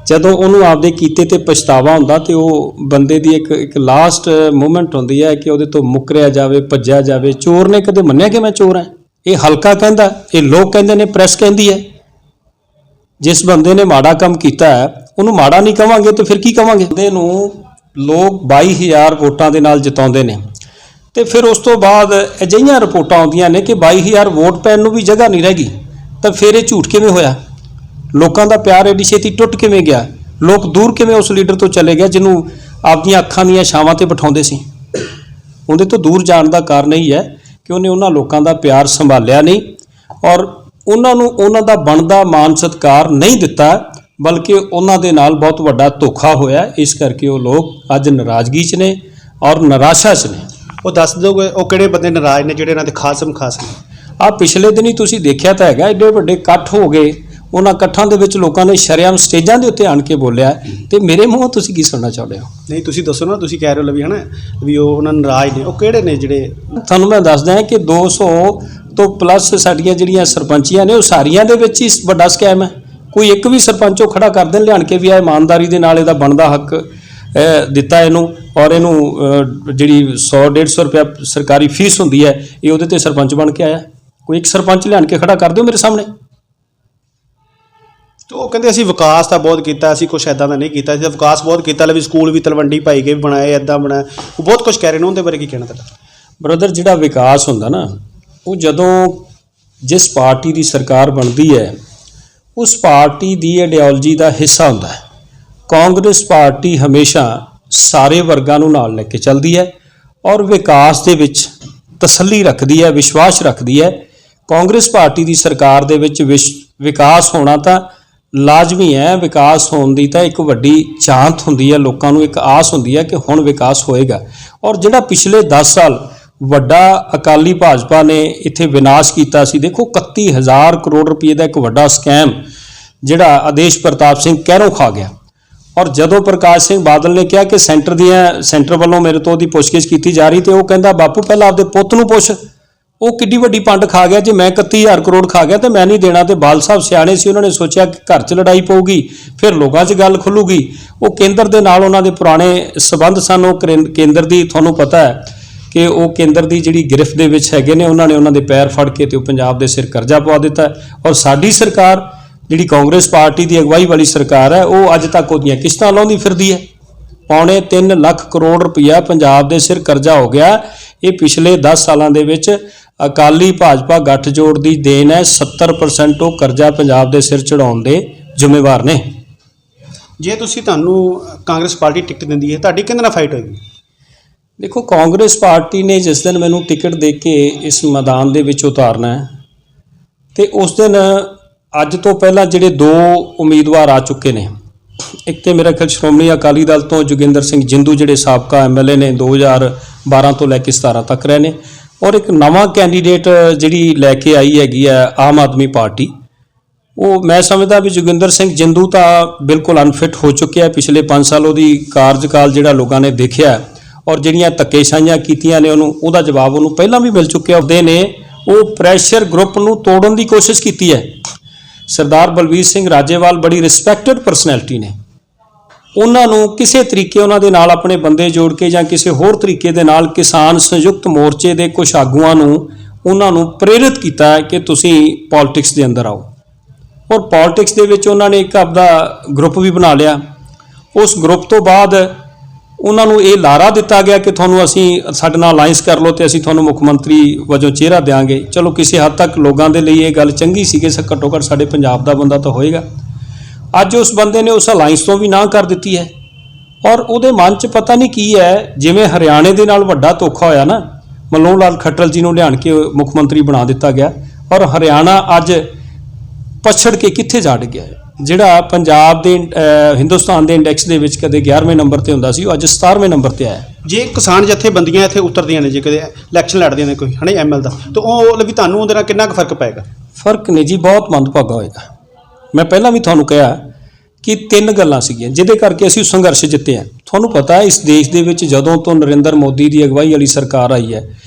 ਜਦੋਂ ਉਹਨੂੰ ਆਪਦੇ ਕੀਤੇ ਤੇ ਪਛਤਾਵਾ ਹੁੰਦਾ, ਤੇ ਉਹ ਬੰਦੇ ਦੀ ਇੱਕ ਲਾਸਟ ਮੂਮੈਂਟ ਹੁੰਦੀ ਹੈ ਕਿ ਉਹਦੇ ਤੋਂ ਮੁੱਕਰਿਆ ਜਾਵੇ, ਭੱਜਿਆ ਜਾਵੇ। ਚੋਰ ਨੇ ਕਦੇ ਮੰਨਿਆ ਕਿ ਮੈਂ ਚੋਰ ਹਾਂ? ਇਹ ਹਲਕਾ ਕਹਿੰਦਾ, ਇਹ ਲੋਕ ਕਹਿੰਦੇ ਨੇ, ਪ੍ਰੈਸ ਕਹਿੰਦੀ ਹੈ। ਜਿਸ ਬੰਦੇ ਨੇ ਮਾੜਾ ਕੰਮ ਕੀਤਾ ਹੈ ਉਹਨੂੰ ਮਾੜਾ ਨਹੀਂ ਕਵਾਂਗੇ ਤੇ ਫਿਰ ਕੀ ਕਵਾਂਗੇ? ਬੰਦੇ ਨੂੰ ਲੋਕ 22,000 ਵੋਟਾਂ ਦੇ ਨਾਲ ਜਿਤਾਉਂਦੇ ਨੇ, ਤੇ ਫਿਰ ਉਸ ਤੋਂ ਬਾਅਦ ਅਜਿਹੀਆਂ ਰਿਪੋਰਟਾਂ ਆਉਂਦੀਆਂ ਨੇ ਕਿ 22,000 ਵੋਟ ਪੈਣ ਨੂੰ ਵੀ ਜਗ੍ਹਾ ਨਹੀਂ ਰਹਿ ਗਈ। ਤਾਂ ਫਿਰ ਇਹ ਝੂਠ ਕਿਵੇਂ ਹੋਇਆ? ਲੋਕਾਂ ਦਾ ਪਿਆਰ ਐਡੀ ਛੇਤੀ ਟੁੱਟ ਕਿਵੇਂ ਗਿਆ? ਲੋਕ ਦੂਰ ਕਿਵੇਂ ਉਸ ਲੀਡਰ ਤੋਂ ਚਲੇ ਗਏ ਜਿਹਨੂੰ ਆਪਦੀਆਂ ਅੱਖਾਂ ਦੀਆਂ ਛਾਵਾਂ ਤੇ ਬਿਠਾਉਂਦੇ ਸੀ? ਉਹਦੇ ਤੋਂ ਦੂਰ ਜਾਣ ਦਾ ਕਾਰਨ ਇਹ ਹੈ ਕਿ ਉਹਨੇ ਉਹਨਾਂ ਲੋਕਾਂ ਦਾ ਪਿਆਰ ਸੰਭਾਲਿਆ ਨਹੀਂ, ਔਰ ਉਹਨਾਂ ਨੂੰ ਉਹਨਾਂ ਦਾ ਬਣਦਾ ਮਾਣ ਸਤਿਕਾਰ ਨਹੀਂ ਦਿੱਤਾ, ਬਲਕਿ ਉਹਨਾਂ ਦੇ ਨਾਲ ਬਹੁਤ ਵੱਡਾ ਧੋਖਾ ਹੋਇਆ। ਇਸ ਕਰਕੇ ਉਹ ਲੋਕ ਅੱਜ ਨਾਰਾਜ਼ਗੀ 'ਚ ਨੇ ਔਰ ਨਿਰਾਸ਼ਾ 'ਚ ਨੇ। ਉਹ ਦੱਸ ਦਿਓਗੇ ਉਹ ਕਿਹੜੇ ਬੰਦੇ ਨਾਰਾਜ਼ ਨੇ ਜਿਹੜੇ ਇਹਨਾਂ ਦੇ ਖਾਸ ਨੇ? ਆਹ ਪਿਛਲੇ ਦਿਨੀ ਤੁਸੀਂ ਦੇਖਿਆ ਤਾਂ ਹੈਗਾ, ਐਡੇ ਵੱਡੇ ਇਕੱਠ ਹੋ ਗਏ। ਉਹਨਾਂ ਇਕੱਠਾਂ ਦੇ ਵਿੱਚ ਲੋਕਾਂ ਨੇ ਸ਼ਰੇਆਮ ਸਟੇਜਾਂ ਦੇ ਉੱਤੇ ਆਣ ਕੇ ਬੋਲਿਆ, ਤੇ ਮੇਰੇ ਮੂੰਹੋਂ ਤੁਸੀਂ ਕੀ ਸੁਣਨਾ ਚਾਹੁੰਦੇ ਹੋ? ਨਹੀਂ, ਤੁਸੀਂ ਦੱਸੋ ਨਾ, ਤੁਸੀਂ ਕਹਿ ਰਹੇ ਹੋ ਵੀ ਹਨਾ ਵੀ ਉਹ ਉਹਨਾਂ ਨਾਰਾਜ਼ ਨੇ, ਉਹ ਕਿਹੜੇ ਨੇ ਜਿਹੜੇ? ਤੁਹਾਨੂੰ ਮੈਂ ਦੱਸਦਾ ਹਾਂ ਕਿ 200 ਤੋਂ ਪਲੱਸ ਸਾਡੀਆਂ ਜਿਹੜੀਆਂ ਸਰਪੰਚੀਆਂ ਨੇ, ਉਹ ਸਾਰੀਆਂ ਦੇ ਵਿੱਚ ਹੀ ਵੱਡਾ ਸਕੈਮ ਹੈ। ਕੋਈ ਇੱਕ ਵੀ ਸਰਪੰਚ ਉਹ ਖੜਾ ਕਰ ਦੇਣ ਲਿਆਣ ਕੇ ਵੀ ਆ ਇਮਾਨਦਾਰੀ ਦੇ ਨਾਲ ਇਹਦਾ ਬਣਦਾ ਹੱਕ ਦਿੱਤਾ ਇਹਨੂੰ, ਔਰ ਇਹਨੂੰ ਜਿਹੜੀ 100-150 ਰੁਪਇਆ ਸਰਕਾਰੀ ਫੀਸ ਹੁੰਦੀ ਹੈ, ਇਹ ਉਹਦੇ 'ਤੇ ਸਰਪੰਚ ਬਣ ਕੇ ਆਇਆ। ਕੋਈ ਇੱਕ ਸਰਪੰਚ ਲਿਆਣ ਕੇ ਖੜਾ ਕਰ ਦਿਓ ਮੇਰੇ ਸਾਹਮਣੇ। ਤੇ ਉਹ ਕਹਿੰਦੇ ਅਸੀਂ ਵਿਕਾਸ ਤਾਂ ਬਹੁਤ ਕੀਤਾ, ਅਸੀਂ ਕੁਛ ਇੱਦਾਂ ਦਾ ਨਹੀਂ ਕੀਤਾ, ਅਸੀਂ ਵਿਕਾਸ ਬਹੁਤ ਕੀਤਾ, ਵੀ ਸਕੂਲ ਵੀ ਤਲਵੰਡੀ ਭਾਈ ਕੇ ਵੀ ਬਣਾਏ, ਇੱਦਾਂ ਬਣਾਇਆ, ਉਹ ਬਹੁਤ ਕੁਛ ਕਹਿ ਰਹੇ ਨੇ। ਉਹਦੇ ਬਾਰੇ ਕੀ ਕਹਿਣਾ ਤੁਹਾਡਾ? ਬ੍ਰਦਰ, ਜਿਹੜਾ ਵਿਕਾਸ ਹੁੰਦਾ ਨਾ, ਉਹ ਜਦੋਂ ਜਿਸ ਪਾਰਟੀ ਦੀ ਸਰਕਾਰ ਬਣਦੀ ਹੈ ਉਸ ਪਾਰਟੀ ਦੀ ਆਈਡੀਓਲੋਜੀ ਦਾ ਹਿੱਸਾ ਹੁੰਦਾ ਹੈ। ਕਾਂਗਰਸ ਪਾਰਟੀ ਹਮੇਸ਼ਾ ਸਾਰੇ ਵਰਗਾਂ ਨੂੰ ਨਾਲ ਲੈ ਕੇ ਚੱਲਦੀ ਹੈ ਔਰ ਵਿਕਾਸ ਦੇ ਵਿੱਚ ਤਸੱਲੀ ਰੱਖਦੀ ਹੈ, ਵਿਸ਼ਵਾਸ ਰੱਖਦੀ ਹੈ। ਕਾਂਗਰਸ ਪਾਰਟੀ ਦੀ ਸਰਕਾਰ ਦੇ ਵਿੱਚ ਵਿਕਾਸ ਹੋਣਾ ਤਾਂ ਲਾਜ਼ਮੀ ਹੈ। ਵਿਕਾਸ ਹੋਣ ਦੀ ਤਾਂ ਇੱਕ ਵੱਡੀ ਚਾਹਤ ਹੁੰਦੀ ਹੈ, ਲੋਕਾਂ ਨੂੰ ਇੱਕ ਆਸ ਹੁੰਦੀ ਹੈ ਕਿ ਹੁਣ ਵਿਕਾਸ ਹੋਏਗਾ। ਔਰ ਜਿਹੜਾ ਪਿਛਲੇ 10 ਸਾਲ ਵੱਡਾ ਅਕਾਲੀ ਭਾਜਪਾ ਨੇ ਇੱਥੇ ਵਿਨਾਸ਼ ਕੀਤਾ ਸੀ, ਦੇਖੋ 31,000 ਕਰੋੜ ਰੁਪਏ ਦਾ ਇੱਕ ਵੱਡਾ ਸਕੈਮ ਜਿਹੜਾ ਆਦੇਸ਼ ਪ੍ਰਤਾਪ ਸਿੰਘ ਕਹਿਰੋਂ ਖਾ ਗਿਆ। ਔਰ ਜਦੋਂ ਪ੍ਰਕਾਸ਼ ਸਿੰਘ ਬਾਦਲ ਨੇ ਕਿਹਾ ਕਿ ਸੈਂਟਰ ਵੱਲੋਂ ਮੇਰੇ ਤੋਂ ਉਹਦੀ ਪੁੱਛਗਿੱਛ ਕੀਤੀ ਜਾ ਰਹੀ, ਤੇ ਉਹ ਕਹਿੰਦਾ ਬਾਪੂ ਪਹਿਲਾਂ ਆਪਦੇ ਪੁੱਤ ਨੂੰ ਪੁੱਛ। ਉਹ ਕਿੱਡੀ ਵੱਡੀ ਪੰਡ ਖਾ ਗਿਆ। ਜੇ ਮੈਂ 31,000 ਕਰੋੜ ਖਾ ਗਿਆ ਤੇ ਮੈਂ ਨਹੀਂ ਦੇਣਾ। ਤੇ ਬਾਲ ਸਾਹਿਬ ਸਿਆਣੇ ਸੀ, ਉਹਨਾਂ ਨੇ ਸੋਚਿਆ ਕਿ ਘਰ 'ਚ ਲੜਾਈ ਪਊਗੀ, ਫਿਰ ਲੋਕਾਂ 'ਚ ਗੱਲ ਖੁੱਲੂਗੀ। ਉਹ ਕੇਂਦਰ ਦੇ ਨਾਲ ਉਹਨਾਂ ਦੇ ਪੁਰਾਣੇ ਸਬੰਧ ਸਨ। ਉਹ ਕੇਂਦਰ ਦੀ ਤੁਹਾਨੂੰ ਪਤਾ ਹੈ ਕਿ ਉਹ ਕੇਂਦਰ ਦੀ ਜਿਹੜੀ ਗਿਰਫਤ ਦੇ ਵਿੱਚ ਹੈਗੇ ਨੇ, ਉਹਨਾਂ ਨੇ ਉਹਨਾਂ ਦੇ ਪੈਰ ਫੜ ਕੇ ਤੇ ਉਹ ਪੰਜਾਬ ਦੇ ਸਿਰ ਕਰਜ਼ਾ ਪਵਾ ਦਿੱਤਾ। ਔਰ ਸਾਡੀ ਸਰਕਾਰ ਜਿਹੜੀ ਕਾਂਗਰਸ ਪਾਰਟੀ ਦੀ ਅਗਵਾਈ ਵਾਲੀ ਸਰਕਾਰ ਹੈ, ਉਹ ਅੱਜ ਤੱਕ ਉਹਦੀਆਂ ਕਿਸ਼ਤਾਂ ਲਾਉਂਦੀ ਫਿਰਦੀ ਹੈ। 3.25 ਲੱਖ ਕਰੋੜ ਰੁਪਈਆ ਪੰਜਾਬ ਦੇ ਸਿਰ ਕਰਜ਼ਾ ਹੋ ਗਿਆ। ਇਹ ਪਿਛਲੇ 10 ਸਾਲਾਂ ਦੇ ਵਿੱਚ ਅਕਾਲੀ ਭਾਜਪਾ ਗੱਠਜੋੜ ਦੀ ਦੇਣ ਹੈ। 70% ਉਹ ਕਰਜ਼ਾ ਪੰਜਾਬ ਦੇ ਸਿਰ ਚੜਾਉਣ ਦੇ ਜ਼ਿੰਮੇਵਾਰ ਨੇ। ਜੇ ਤੁਹਾਨੂੰ ਕਾਂਗਰਸ ਪਾਰਟੀ ਟਿਕਟ ਦਿੰਦੀ ਹੈ, ਤੁਹਾਡੀ ਕਿਹਦੇ ਨਾਲ ਫਾਈਟ ਹੋਏਗੀ? ਦੇਖੋ, ਕਾਂਗਰਸ ਪਾਰਟੀ ਨੇ ਜਿਸ ਦਿਨ ਮੈਨੂੰ ਟਿਕਟ ਦੇ ਕੇ ਇਸ ਮੈਦਾਨ ਦੇ ਵਿੱਚ ਉਤਾਰਨਾ ਹੈ, ਤੇ ਉਸ ਦਿਨ ਅੱਜ ਤੋਂ ਪਹਿਲਾਂ ਜਿਹੜੇ 2 ਉਮੀਦਵਾਰ ਆ ਚੁੱਕੇ ਨੇ। ਇੱਕ ਤੇ ਮੇਰਾ ਖਿਆਲ ਸ਼੍ਰੋਮਣੀ ਅਕਾਲੀ ਦਲ ਤੋਂ ਜੋਗਿੰਦਰ ਸਿੰਘ ਜਿੰਦੂ, ਜਿਹੜੇ ਸਾਬਕਾ ਐਮਐਲਏ ਨੇ, 2012 ਤੋਂ ਲੈ ਕੇ 17 ਤੱਕ ਰਹੇ ਨੇ। ਔਰ ਇੱਕ ਨਵਾਂ ਕੈਂਡੀਡੇਟ ਜਿਹੜੀ ਲੈ ਕੇ ਆਈ ਹੈਗੀ ਹੈ ਆਮ ਆਦਮੀ ਪਾਰਟੀ। ਉਹ ਮੈਂ ਸਮਝਦਾ ਵੀ ਜੋਗਿੰਦਰ ਸਿੰਘ ਜਿੰਦੂ ਤਾਂ ਬਿਲਕੁਲ ਅਨਫਿਟ ਹੋ ਚੁੱਕਿਆ। ਪਿਛਲੇ 5 ਸਾਲ ਉਹਦੀ ਕਾਰਜਕਾਲ ਜਿਹੜਾ ਲੋਕਾਂ ਨੇ ਦੇਖਿਆ, ਔਰ ਜਿਹੜੀਆਂ ਧੱਕੇਸ਼ਾਹੀਆਂ ਕੀਤੀਆਂ ਨੇ ਉਹਦਾ ਜਵਾਬ ਉਹਨੂੰ ਪਹਿਲਾਂ ਵੀ ਮਿਲ ਚੁੱਕਿਆ। ਉਹਦੇ ਨੇ ਉਹ ਪ੍ਰੈਸ਼ਰ ਗਰੁੱਪ ਨੂੰ ਤੋੜਨ ਦੀ ਕੋਸ਼ਿਸ਼ ਕੀਤੀ ਹੈ। ਸਰਦਾਰ ਬਲਵੀਰ ਸਿੰਘ ਰਾਜੇਵਾਲ ਬੜੀ ਰਿਸਪੈਕਟਡ ਪਰਸਨੈਲਿਟੀ ਨੇ। ਉਹਨਾਂ ਨੂੰ ਕਿਸੇ ਤਰੀਕੇ ਉਹਨਾਂ ਦੇ ਨਾਲ ਆਪਣੇ ਬੰਦੇ ਜੋੜ ਕੇ ਜਾਂ ਕਿਸੇ ਹੋਰ ਤਰੀਕੇ ਦੇ ਨਾਲ ਕਿਸਾਨ ਸੰਯੁਕਤ ਮੋਰਚੇ ਦੇ ਕੁਝ ਆਗੂਆਂ ਨੂੰ ਉਹਨਾਂ ਨੂੰ ਪ੍ਰੇਰਿਤ ਕੀਤਾ ਕਿ ਤੁਸੀਂ ਪੋਲਿਟਿਕਸ ਦੇ ਅੰਦਰ ਆਓ। ਔਰ ਪੋਲਿਟਿਕਸ ਦੇ ਵਿੱਚ ਉਹਨਾਂ ਨੇ ਇੱਕ ਆਪਦਾ ਗਰੁੱਪ ਵੀ ਬਣਾ ਲਿਆ। ਉਸ ਗਰੁੱਪ ਤੋਂ ਬਾਅਦ ਉਹਨਾਂ ਨੂੰ ਇਹ ਲਾਰਾ ਦਿੱਤਾ ਗਿਆ ਕਿ ਤੁਹਾਨੂੰ ਅਸੀਂ ਸਾਡੇ ਨਾਲ ਅਲਾਈਅੰਸ ਕਰ ਲਓ ਤੇ ਅਸੀਂ ਤੁਹਾਨੂੰ ਮੁੱਖ ਮੰਤਰੀ ਵਜੋਂ ਚਿਹਰਾ ਦਿਆਂਗੇ। ਚਲੋ ਕਿਸੇ ਹੱਦ ਤੱਕ ਲੋਕਾਂ ਦੇ ਲਈ ਇਹ ਗੱਲ ਚੰਗੀ ਸੀ ਕਿ ਘੱਟੋ ਘੱਟ ਸਾਡੇ ਪੰਜਾਬ ਦਾ ਬੰਦਾ ਤਾਂ ਹੋਏਗਾ। ਅੱਜ ਉਸ ਬੰਦੇ ਨੇ ਉਸ ਅਲਾਈਅੰਸ ਤੋਂ ਵੀ ਨਾਂਹ ਕਰ ਦਿੱਤੀ ਹੈ। ਔਰ ਉਹਦੇ ਮਨ 'ਚ ਪਤਾ ਨਹੀਂ ਕੀ ਹੈ, ਜਿਵੇਂ ਹਰਿਆਣੇ ਦੇ ਨਾਲ ਵੱਡਾ ਧੋਖਾ ਹੋਇਆ ਨਾ, ਮਨੋਹਰ ਲਾਲ ਖੱਟਰ ਜੀ ਨੂੰ ਲਿਆਣ ਕੇ ਮੁੱਖ ਮੰਤਰੀ ਬਣਾ ਦਿੱਤਾ ਗਿਆ। ਔਰ ਹਰਿਆਣਾ ਅੱਜ ਪਛੜ ਕੇ ਕਿੱਥੇ ਜਾ ਡਿੱਗਿਆ ਹੈ। ਜਿਹੜਾ ਪੰਜਾਬ ਦੇ ਹਿੰਦੁਸਤਾਨ ਦੇ ਇੰਡੈਕਸ ਦੇ ਵਿੱਚ ਕਦੇ 11ਵੇਂ ਨੰਬਰ ਤੇ ਹੁੰਦਾ ਸੀ, ਉਹ ਅੱਜ 17ਵੇਂ ਨੰਬਰ ਤੇ ਆਇਆ। ਜੇ ਕਿਸਾਨ ਜਥੇਬੰਦੀਆਂ ਇੱਥੇ ਉਤਰਦੀਆਂ ਨੇ, ਜੇ ਕਦੇ ਇਲੈਕਸ਼ਨ ਲੜਦੀਆਂ ਨੇ ਕੋਈ ਹਣੇ ਐਮਐਲ ਦਾ, ਤਾਂ ਉਹ ਵੀ ਤੁਹਾਨੂੰ ਉਹਦੇ ਨਾਲ ਕਿੰਨਾ ਕੁ ਫਰਕ ਪਏਗਾ? ਫਰਕ ਨਹੀਂ ਜੀ, ਬਹੁਤ ਮੰਦਭਾਗਾ ਹੋਏਗਾ। ਮੈਂ ਪਹਿਲਾਂ ਵੀ ਤੁਹਾਨੂੰ ਕਿਹਾ ਕਿ 3 ਗੱਲਾਂ ਸੀਗੀਆਂ ਜਿਹਦੇ ਕਰਕੇ ਅਸੀਂ ਸੰਘਰਸ਼ ਜਿੱਤੇ ਹਾਂ। ਤੁਹਾਨੂੰ ਪਤਾ ਹੈ, ਇਸ ਦੇਸ਼ ਦੇ ਵਿੱਚ ਜਦੋਂ ਤੋਂ ਨਰਿੰਦਰ ਮੋਦੀ ਦੀ ਅਗਵਾਈ ਵਾਲੀ ਸਰਕਾਰ ਆਈ ਹੈ,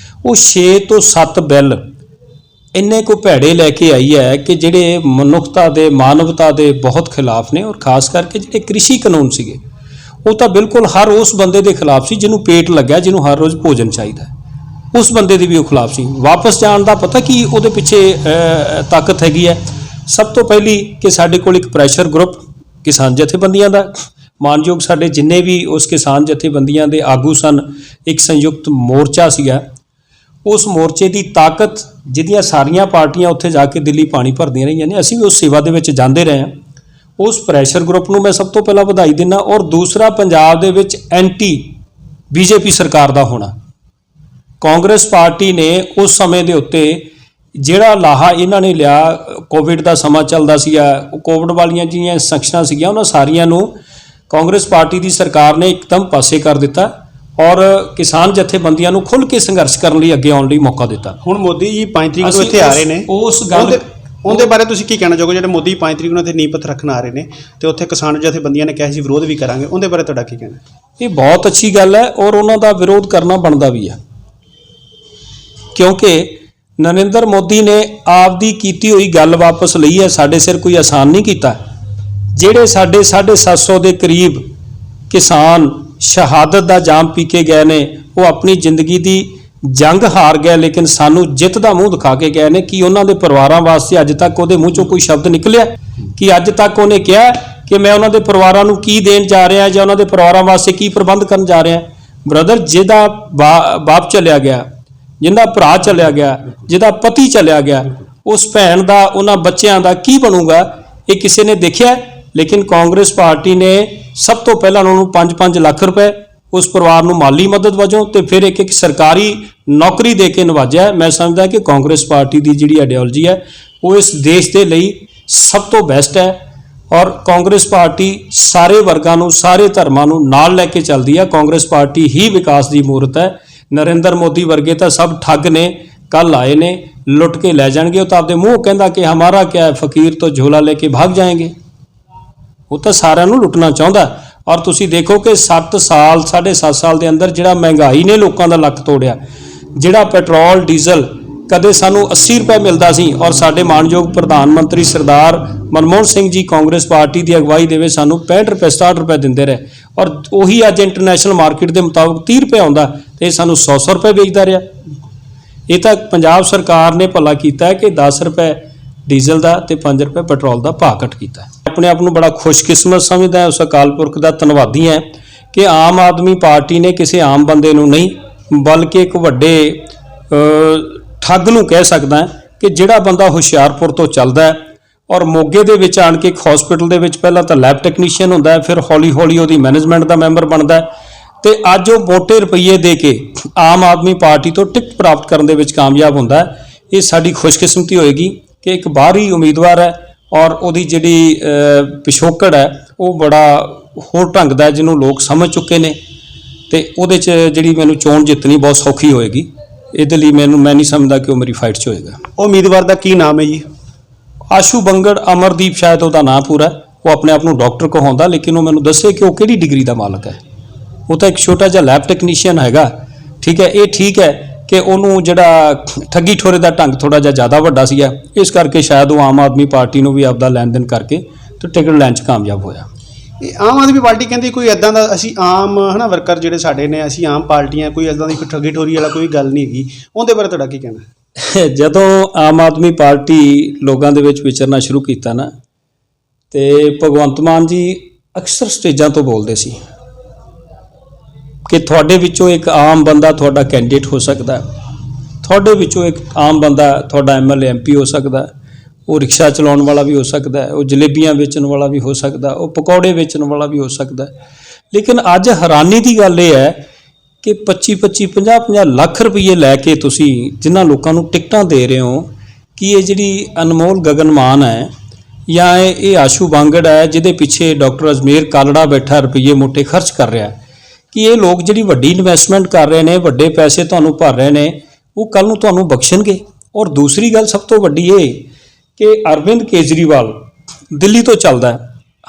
ਉਹ 6 ਤੋਂ 7 ਬਿੱਲ ਇੰਨੇ ਕੋ ਭੈੜੇ ਲੈ ਕੇ ਆਈ ਹੈ ਕਿ ਜਿਹੜੇ ਮਨੁੱਖਤਾ ਦੇ, ਮਾਨਵਤਾ ਦੇ ਬਹੁਤ ਖਿਲਾਫ ਨੇ। ਔਰ ਖਾਸ ਕਰਕੇ ਜਿਹੜੇ ਕ੍ਰਿਸ਼ੀ ਕਾਨੂੰਨ ਸੀਗੇ, ਉਹ ਤਾਂ ਬਿਲਕੁਲ ਹਰ ਉਸ ਬੰਦੇ ਦੇ ਖਿਲਾਫ ਸੀ ਜਿਹਨੂੰ ਪੇਟ ਲੱਗਿਆ, ਜਿਹਨੂੰ ਹਰ ਰੋਜ਼ ਭੋਜਨ ਚਾਹੀਦਾ, ਉਸ ਬੰਦੇ ਦੀ ਵੀ ਉਹ ਖਿਲਾਫ ਸੀ। ਵਾਪਸ ਜਾਣ ਦਾ ਪਤਾ ਕੀ ਉਹਦੇ ਪਿੱਛੇ ਤਾਕਤ ਹੈਗੀ ਹੈ? ਸਭ ਤੋਂ ਪਹਿਲੀ ਕਿ ਸਾਡੇ ਕੋਲ ਇੱਕ ਪ੍ਰੈਸ਼ਰ ਗਰੁੱਪ ਕਿਸਾਨ ਜਥੇਬੰਦੀਆਂ ਦਾ, ਮਾਨਯੋਗ ਸਾਡੇ ਜਿੰਨੇ ਵੀ ਉਸ ਕਿਸਾਨ ਜਥੇਬੰਦੀਆਂ ਦੇ ਆਗੂ ਸਨ, ਇੱਕ ਸੰਯੁਕਤ ਮੋਰਚਾ ਸੀਗਾ। ਉਸ ਮੋਰਚੇ ਦੀ ਤਾਕਤ, ਜਿਹਦੀਆਂ ਸਾਰੀਆਂ ਪਾਰਟੀਆਂ ਉੱਥੇ ਜਾ ਕੇ ਦਿੱਲੀ ਪਾਣੀ ਭਰਦੀਆਂ ਰਹੀਆਂ ਨੇ, ਅਸੀਂ ਵੀ ਉਸ ਸੇਵਾ ਦੇ ਵਿੱਚ ਜਾਂਦੇ ਰਹੇ ਹਾਂ। ਉਸ ਪ੍ਰੈਸ਼ਰ ਗਰੁੱਪ ਨੂੰ ਮੈਂ ਸਭ ਤੋਂ ਪਹਿਲਾਂ ਵਧਾਈ ਦਿੰਦਾ। ਔਰ ਦੂਸਰਾ, ਪੰਜਾਬ ਦੇ ਵਿੱਚ ਐਂਟੀ ਬੀਜੇਪੀ ਸਰਕਾਰ ਦਾ ਹੋਣਾ। ਕਾਂਗਰਸ ਪਾਰਟੀ ਨੇ ਉਸ ਸਮੇਂ ਦੇ ਉੱਤੇ ਜਿਹੜਾ ਲਾਹਾ ਇਹਨਾਂ ਨੇ ਲਿਆ, ਕੋਵਿਡ ਦਾ ਸਮਾਂ ਚੱਲਦਾ ਸੀਗਾ, ਉਹ ਕੋਵਿਡ ਵਾਲੀਆਂ ਜਿਹੜੀਆਂ ਸੈਕਸ਼ਨਾਂ ਸੀਗੀਆਂ, ਉਹਨਾਂ ਸਾਰੀਆਂ ਨੂੰ ਕਾਂਗਰਸ ਪਾਰਟੀ ਦੀ ਸਰਕਾਰ ਨੇ ਇੱਕਦਮ ਪਾਸੇ ਕਰ ਦਿੱਤਾ ਔਰ ਕਿਸਾਨ ਜਥੇਬੰਦੀਆਂ ਨੂੰ ਖੁੱਲ੍ਹ ਕੇ ਸੰਘਰਸ਼ ਕਰਨ ਲਈ ਅੱਗੇ ਆਉਣ ਲਈ ਮੌਕਾ ਦਿੱਤਾ। ਹੁਣ ਮੋਦੀ ਜੀ 5 ਤਰੀਕ ਨੂੰ ਇੱਥੇ ਆ ਰਹੇ ਨੇ, ਉਸ ਗੱਲ ਉਹਦੇ ਬਾਰੇ ਤੁਸੀਂ ਕੀ ਕਹਿਣਾ ਚਾਹੋਗੇ? ਜਿਹੜੇ ਮੋਦੀ 5 ਤਰੀਕ ਨੂੰ ਇੱਥੇ ਨੀਂਹ ਪੱਥਰ ਰੱਖਣ ਆ ਰਹੇ ਨੇ ਤੇ ਉੱਥੇ ਕਿਸਾਨ ਜਥੇਬੰਦੀਆਂ ਨੇ ਕਿਹਾ ਸੀ ਵਿਰੋਧ ਵੀ ਕਰਾਂਗੇ, ਉਹਦੇ ਬਾਰੇ ਤੁਹਾਡਾ ਕੀ ਕਹਿਣਾ? ਇਹ ਬਹੁਤ ਅੱਛੀ ਗੱਲ ਹੈ ਔਰ ਉਹਨਾਂ ਦਾ ਵਿਰੋਧ ਕਰਨਾ ਬਣਦਾ ਵੀ ਹੈ, ਕਿਉਂਕਿ ਨਰਿੰਦਰ ਮੋਦੀ ਨੇ ਆਪਦੀ ਕੀਤੀ ਹੋਈ ਗੱਲ ਵਾਪਸ ਲਈ ਹੈ। ਸਾਡੇ ਸਿਰ ਕੋਈ ਆਸਾਨ ਨਹੀਂ ਕੀਤਾ। ਜਿਹੜੇ ਸਾਡੇ 750 ਦੇ ਕਰੀਬ ਕਿਸਾਨ ਸ਼ਹਾਦਤ ਦਾ ਜਾਮ ਪੀ ਕੇ ਗਏ ਨੇ, ਉਹ ਆਪਣੀ ਜ਼ਿੰਦਗੀ ਦੀ ਜੰਗ ਹਾਰ ਗਏ, ਲੇਕਿਨ ਸਾਨੂੰ ਜਿੱਤ ਦਾ ਮੂੰਹ ਦਿਖਾ ਕੇ ਗਏ ਨੇ। ਕਿ ਉਹਨਾਂ ਦੇ ਪਰਿਵਾਰਾਂ ਵਾਸਤੇ ਅੱਜ ਤੱਕ ਉਹਦੇ ਮੂੰਹ ਚੋਂ ਕੋਈ ਸ਼ਬਦ ਨਿਕਲਿਆ? ਕਿ ਅੱਜ ਤੱਕ ਉਹਨੇ ਕਿਹਾ ਕਿ ਮੈਂ ਉਹਨਾਂ ਦੇ ਪਰਿਵਾਰਾਂ ਨੂੰ ਕੀ ਦੇਣ ਜਾ ਰਿਹਾ ਜਾਂ ਉਹਨਾਂ ਦੇ ਪਰਿਵਾਰਾਂ ਵਾਸਤੇ ਕੀ ਪ੍ਰਬੰਧ ਕਰਨ ਜਾ ਰਿਹਾ? ਬ੍ਰਦਰ, ਜਿਹਦਾ ਬਾਪ ਚਲਿਆ ਗਿਆ, ਜਿਹਦਾ ਭਰਾ ਚਲਿਆ ਗਿਆ, ਜਿਹਦਾ ਪਤੀ ਚਲਿਆ ਗਿਆ, ਉਸ ਭੈਣ ਦਾ, ਉਹਨਾਂ ਬੱਚਿਆਂ ਦਾ ਕੀ ਬਣੂਗਾ? ਇਹ ਕਿਸੇ ਨੇ ਦੇਖਿਆ? ਲੇਕਿਨ ਕਾਂਗਰਸ ਪਾਰਟੀ ਨੇ ਸਭ ਤੋਂ ਪਹਿਲਾਂ ਉਹਨਾਂ ਨੂੰ 5-5 ਲੱਖ ਰੁਪਏ ਉਸ ਪਰਿਵਾਰ ਨੂੰ ਮਾਲੀ ਮਦਦ ਵਜੋਂ ਤੇ ਫਿਰ ਇੱਕ ਸਰਕਾਰੀ ਨੌਕਰੀ ਦੇ ਕੇ ਨਵਾਜਿਆ। ਮੈਂ ਸਮਝਦਾ ਕਿ ਕਾਂਗਰਸ ਪਾਰਟੀ ਦੀ ਜਿਹੜੀ ਆਈਡੀਓਲੋਜੀ ਹੈ ਉਹ ਇਸ ਦੇਸ਼ ਦੇ ਲਈ ਸਭ ਤੋਂ ਬੈਸਟ ਹੈ। ਔਰ ਕਾਂਗਰਸ ਪਾਰਟੀ ਸਾਰੇ ਵਰਗਾਂ ਨੂੰ, ਸਾਰੇ ਧਰਮਾਂ ਨੂੰ ਨਾਲ ਲੈ ਕੇ ਚੱਲਦੀ ਹੈ। ਕਾਂਗਰਸ ਪਾਰਟੀ ਹੀ ਵਿਕਾਸ ਦੀ ਮੂਰਤ ਹੈ। ਨਰਿੰਦਰ ਮੋਦੀ ਵਰਗੇ ਤਾਂ ਸਭ ਠੱਗ ਨੇ, ਕੱਲ ਆਏ ਨੇ, ਲੁੱਟ ਕੇ ਲੈ ਜਾਣਗੇ। ਉਹ ਤਾਂ ਆਪਦੇ ਮੂੰਹ ਕਹਿੰਦਾ ਕਿ ਹਮਾਰਾ ਕਿਆ ਹੈ, ਫਕੀਰ ਤੋਂ ਝੋਲਾ ਲੈ ਕੇ ਭਾਗ ਜਾਏਂਗੇ। ਉਹ ਤਾਂ ਸਾਰਿਆਂ ਨੂੰ ਲੁੱਟਣਾ ਚਾਹੁੰਦਾ। ਔਰ ਤੁਸੀਂ ਦੇਖੋ ਕਿ 7 ਸਾਲ, 7.5 ਸਾਲ ਦੇ ਅੰਦਰ ਜਿਹੜਾ ਮਹਿੰਗਾਈ ਨੇ ਲੋਕਾਂ ਦਾ ਲੱਕ ਤੋੜਿਆ, ਜਿਹੜਾ ਪੈਟਰੋਲ ਡੀਜ਼ਲ ਕਦੇ ਸਾਨੂੰ 80 ਰੁਪਏ ਮਿਲਦਾ ਸੀ ਔਰ ਸਾਡੇ ਮਾਣਯੋਗ ਪ੍ਰਧਾਨ ਮੰਤਰੀ ਸਰਦਾਰ ਮਨਮੋਹਨ ਸਿੰਘ ਜੀ ਕਾਂਗਰਸ ਪਾਰਟੀ ਦੀ ਅਗਵਾਈ ਦੇ ਵਿੱਚ ਸਾਨੂੰ 65 ਰੁਪਏ 67 ਰੁਪਏ ਦਿੰਦੇ ਰਹੇ। ਔਰ ਉਹੀ ਅੱਜ ਇੰਟਰਨੈਸ਼ਨਲ ਮਾਰਕੀਟ ਦੇ ਮੁਤਾਬਕ 30 ਰੁਪਏ ਆਉਂਦਾ ਤੇ ਸਾਨੂੰ 100 ਰੁਪਏ ਵੇਚਦਾ ਰਿਹਾ। ਇਹ ਤਾਂ ਪੰਜਾਬ ਸਰਕਾਰ ਨੇ ਭਲਾ ਕੀਤਾ ਹੈ ਕਿ 10 ਰੁਪਏ ਡੀਜ਼ਲ ਦਾ ਤੇ 5 ਰੁਪਏ ਪੈਟਰੋਲ ਦਾ ਭਾਅ ਘੱਟ ਕੀਤਾ। ਆਪਣੇ ਆਪ ਨੂੰ ਬੜਾ ਖੁਸ਼ਕਿਸਮਤ ਸਮਝਦਾ ਹੈ, ਉਸ ਅਕਾਲ ਪੁਰਖ ਦਾ ਧੰਨਵਾਦੀ ਹੈ ਕਿ ਆਮ ਆਦਮੀ ਪਾਰਟੀ ਨੇ ਕਿਸੇ ਆਮ ਬੰਦੇ ਨੂੰ ਨਹੀਂ, ਬਲਕਿ ਇੱਕ ਵੱਡੇ ਠੱਗ ਨੂੰ ਕਹਿ ਸਕਦਾ ਕਿ ਜਿਹੜਾ ਬੰਦਾ ਹੁਸ਼ਿਆਰਪੁਰ ਤੋਂ ਚੱਲਦਾ ਹੈ ਔਰ ਮੋਗੇ ਦੇ ਵਿੱਚ ਆਣ ਕੇ ਇੱਕ ਹਸਪੀਟਲ ਦੇ ਵਿੱਚ ਪਹਿਲਾਂ ਤਾਂ ਲੈਬ ਟੈਕਨੀਸ਼ੀਅਨ ਹੁੰਦਾ ਹੈ, ਫਿਰ ਹੌਲੀ ਹੌਲੀ ਉਹਦੀ ਮੈਨੇਜਮੈਂਟ ਦਾ ਮੈਂਬਰ ਬਣਦਾ ਹੈ ਤੇ ਅੱਜ ਉਹ ਮੋਟੇ ਰੁਪਈਏ ਦੇ ਕੇ ਆਮ ਆਦਮੀ ਪਾਰਟੀ ਤੋਂ ਟਿਕਟ ਪ੍ਰਾਪਤ ਕਰਨ ਦੇ ਵਿੱਚ ਕਾਮਯਾਬ ਹੁੰਦਾ ਹੈ। ਇਹ ਸਾਡੀ ਖੁਸ਼ਕਿਸਮਤੀ ਹੋਏਗੀ ਕਿ ਇੱਕ ਬਾਹਰੀ ਉਮੀਦਵਾਰ ਹੈ ਔਰ ਉਹਦੀ ਜਿਹੜੀ ਪਿਛੋਕੜ ਹੈ ਉਹ ਬੜਾ ਹੋਰ ਢੰਗ ਦਾ, ਜਿਹਨੂੰ ਲੋਕ ਸਮਝ ਚੁੱਕੇ ਨੇ ਤੇ ਉਹਦੇ 'ਚ ਜਿਹੜੀ ਮੈਨੂੰ ਚੋਣ ਜਿੱਤਣੀ ਬਹੁਤ ਸੌਖੀ ਹੋਏਗੀ। ਇਹਦੇ ਲਈ ਮੈਂ ਨਹੀਂ ਸਮਝਦਾ ਕਿ ਉਹ ਮੇਰੀ ਫਾਈਟ 'ਚ ਹੋਏਗਾ। ਉਹ ਉਮੀਦਵਾਰ ਦਾ ਕੀ ਨਾਮ ਹੈ ਜੀ? ਆਸ਼ੂ ਬੰਗੜ ਅਮਰਦੀਪ, ਸ਼ਾਇਦ ਉਹਦਾ ਨਾਮ ਪੂਰਾ। ਉਹ ਆਪਣੇ ਆਪ ਨੂੰ ਡਾਕਟਰ ਕਹਾਉਂਦਾ, ਲੇਕਿਨ ਉਹ ਮੈਨੂੰ ਦੱਸੇ ਕਿ ਉਹ ਕਿਹੜੀ ਡਿਗਰੀ ਦਾ ਮਾਲਕ ਹੈ। ਉਹ ਤਾਂ ਇੱਕ ਛੋਟਾ ਜਿਹਾ ਲੈਬ ਟੈਕਨੀਸ਼ੀਅਨ ਹੈਗਾ। ਠੀਕ ਹੈ, ਇਹ ਠੀਕ ਹੈ ਕਿ ਉਹਨੂੰ ਜਿਹੜਾ ਠੱਗੀ ਠੋਰੇ ਦਾ ਢੰਗ ਥੋੜਾ ਜਿਹਾ ਜ਼ਿਆਦਾ ਵੱਡਾ ਸੀਗਾ, ਇਸ ਕਰਕੇ ਸ਼ਾਇਦ ਉਹ ਆਮ ਆਦਮੀ ਪਾਰਟੀ ਨੂੰ ਵੀ ਆਪਦਾ ਲੈਣ ਦੇਣ ਕਰਕੇ ਤੇ ਟਿਕਟ ਲੈਣ 'ਚ ਕਾਮਯਾਬ ਹੋਇਆ। ਇਹ ਆਮ ਆਦਮੀ ਪਾਰਟੀ ਕਹਿੰਦੀ ਕੋਈ ਇਦਾਂ ਦਾ ਅਸੀਂ ਆਮ ਵਰਕਰ ਜਿਹੜੇ ਸਾਡੇ ਨੇ, ਅਸੀਂ ਆਮ ਪਾਰਟੀਆਂ, ਕੋਈ ਇਦਾਂ ਦੀ ਠੱਗੀ ਠੋਰੀ ਵਾਲਾ ਕੋਈ ਗੱਲ ਨਹੀਂ ਹੈਗੀ। ਉਹਦੇ ਬਾਰੇ ਤੁਹਾਡਾ ਕੀ ਕਹਿਣਾ? ਜਦੋਂ ਆਮ ਆਦਮੀ ਪਾਰਟੀ ਲੋਕਾਂ ਦੇ ਵਿੱਚ ਵਿਚਰਨਾ ਸ਼ੁਰੂ ਕੀਤਾ ਨਾ, ਤੇ ਭਗਵੰਤ ਮਾਨ ਜੀ ਅਕਸਰ ਸਟੇਜਾਂ ਤੋਂ ਬੋਲਦੇ ਸੀ ਕਿ ਤੁਹਾਡੇ ਵਿੱਚੋਂ ਇੱਕ ਆਮ ਬੰਦਾ ਤੁਹਾਡਾ ਕੈਂਡੀਡੇਟ ਹੋ ਸਕਦਾ, ਤੁਹਾਡੇ ਵਿੱਚੋਂ ਇੱਕ ਆਮ ਬੰਦਾ ਤੁਹਾਡਾ MLA MP ਹੋ ਸਕਦਾ, ਉਹ ਰਿਕਸ਼ਾ ਚਲਾਉਣ ਵਾਲਾ ਵੀ ਹੋ ਸਕਦਾ, ਉਹ ਜਲੇਬੀਆਂ ਵੇਚਣ ਵਾਲਾ ਵੀ ਹੋ ਸਕਦਾ, ਉਹ ਪਕੌੜੇ ਵੇਚਣ ਵਾਲਾ ਵੀ ਹੋ ਸਕਦਾ। ਲੇਕਿਨ ਅੱਜ ਹੈਰਾਨੀ ਦੀ ਗੱਲ ਇਹ ਹੈ ਕਿ 25-25, 50-50 ਲੱਖ ਰੁਪਏ ਲੈ ਕੇ ਤੁਸੀਂ ਜਿਨ੍ਹਾਂ ਲੋਕਾਂ ਨੂੰ ਟਿਕਟਾਂ ਦੇ ਰਹੇ ਹੋ, ਕਿ ਇਹ ਜਿਹੜੀ ਅਨਮੋਲ ਗਗਨਮਾਨ ਹੈ ਜਾਂ ਇਹ ਆਸ਼ੂ ਬਾਂਗੜ ਹੈ ਜਿਹਦੇ ਪਿੱਛੇ ਡਾਕਟਰ ਅਜਮੇਰ ਕਾਲੜਾ ਬੈਠਾ ਰੁਪਈਏ ਮੋਟੇ ਖਰਚ ਕਰ ਰਿਹਾ ਹੈ, ਕਿ ਇਹ ਲੋਕ ਜਿਹੜੀ ਵੱਡੀ ਇਨਵੈਸਟਮੈਂਟ ਕਰ ਰਹੇ ਨੇ, ਵੱਡੇ ਪੈਸੇ ਤੁਹਾਨੂੰ ਭਰ ਰਹੇ ਨੇ, ਉਹ ਕੱਲ ਨੂੰ ਤੁਹਾਨੂੰ ਬਖਸ਼ਣਗੇ। ਔਰ ਦੂਸਰੀ ਗੱਲ ਸਭ ਤੋਂ ਵੱਡੀ ਇਹ ਕਿ ਅਰਵਿੰਦ ਕੇਜਰੀਵਾਲ ਦਿੱਲੀ ਤੋਂ ਚੱਲਦਾ ਹੈ,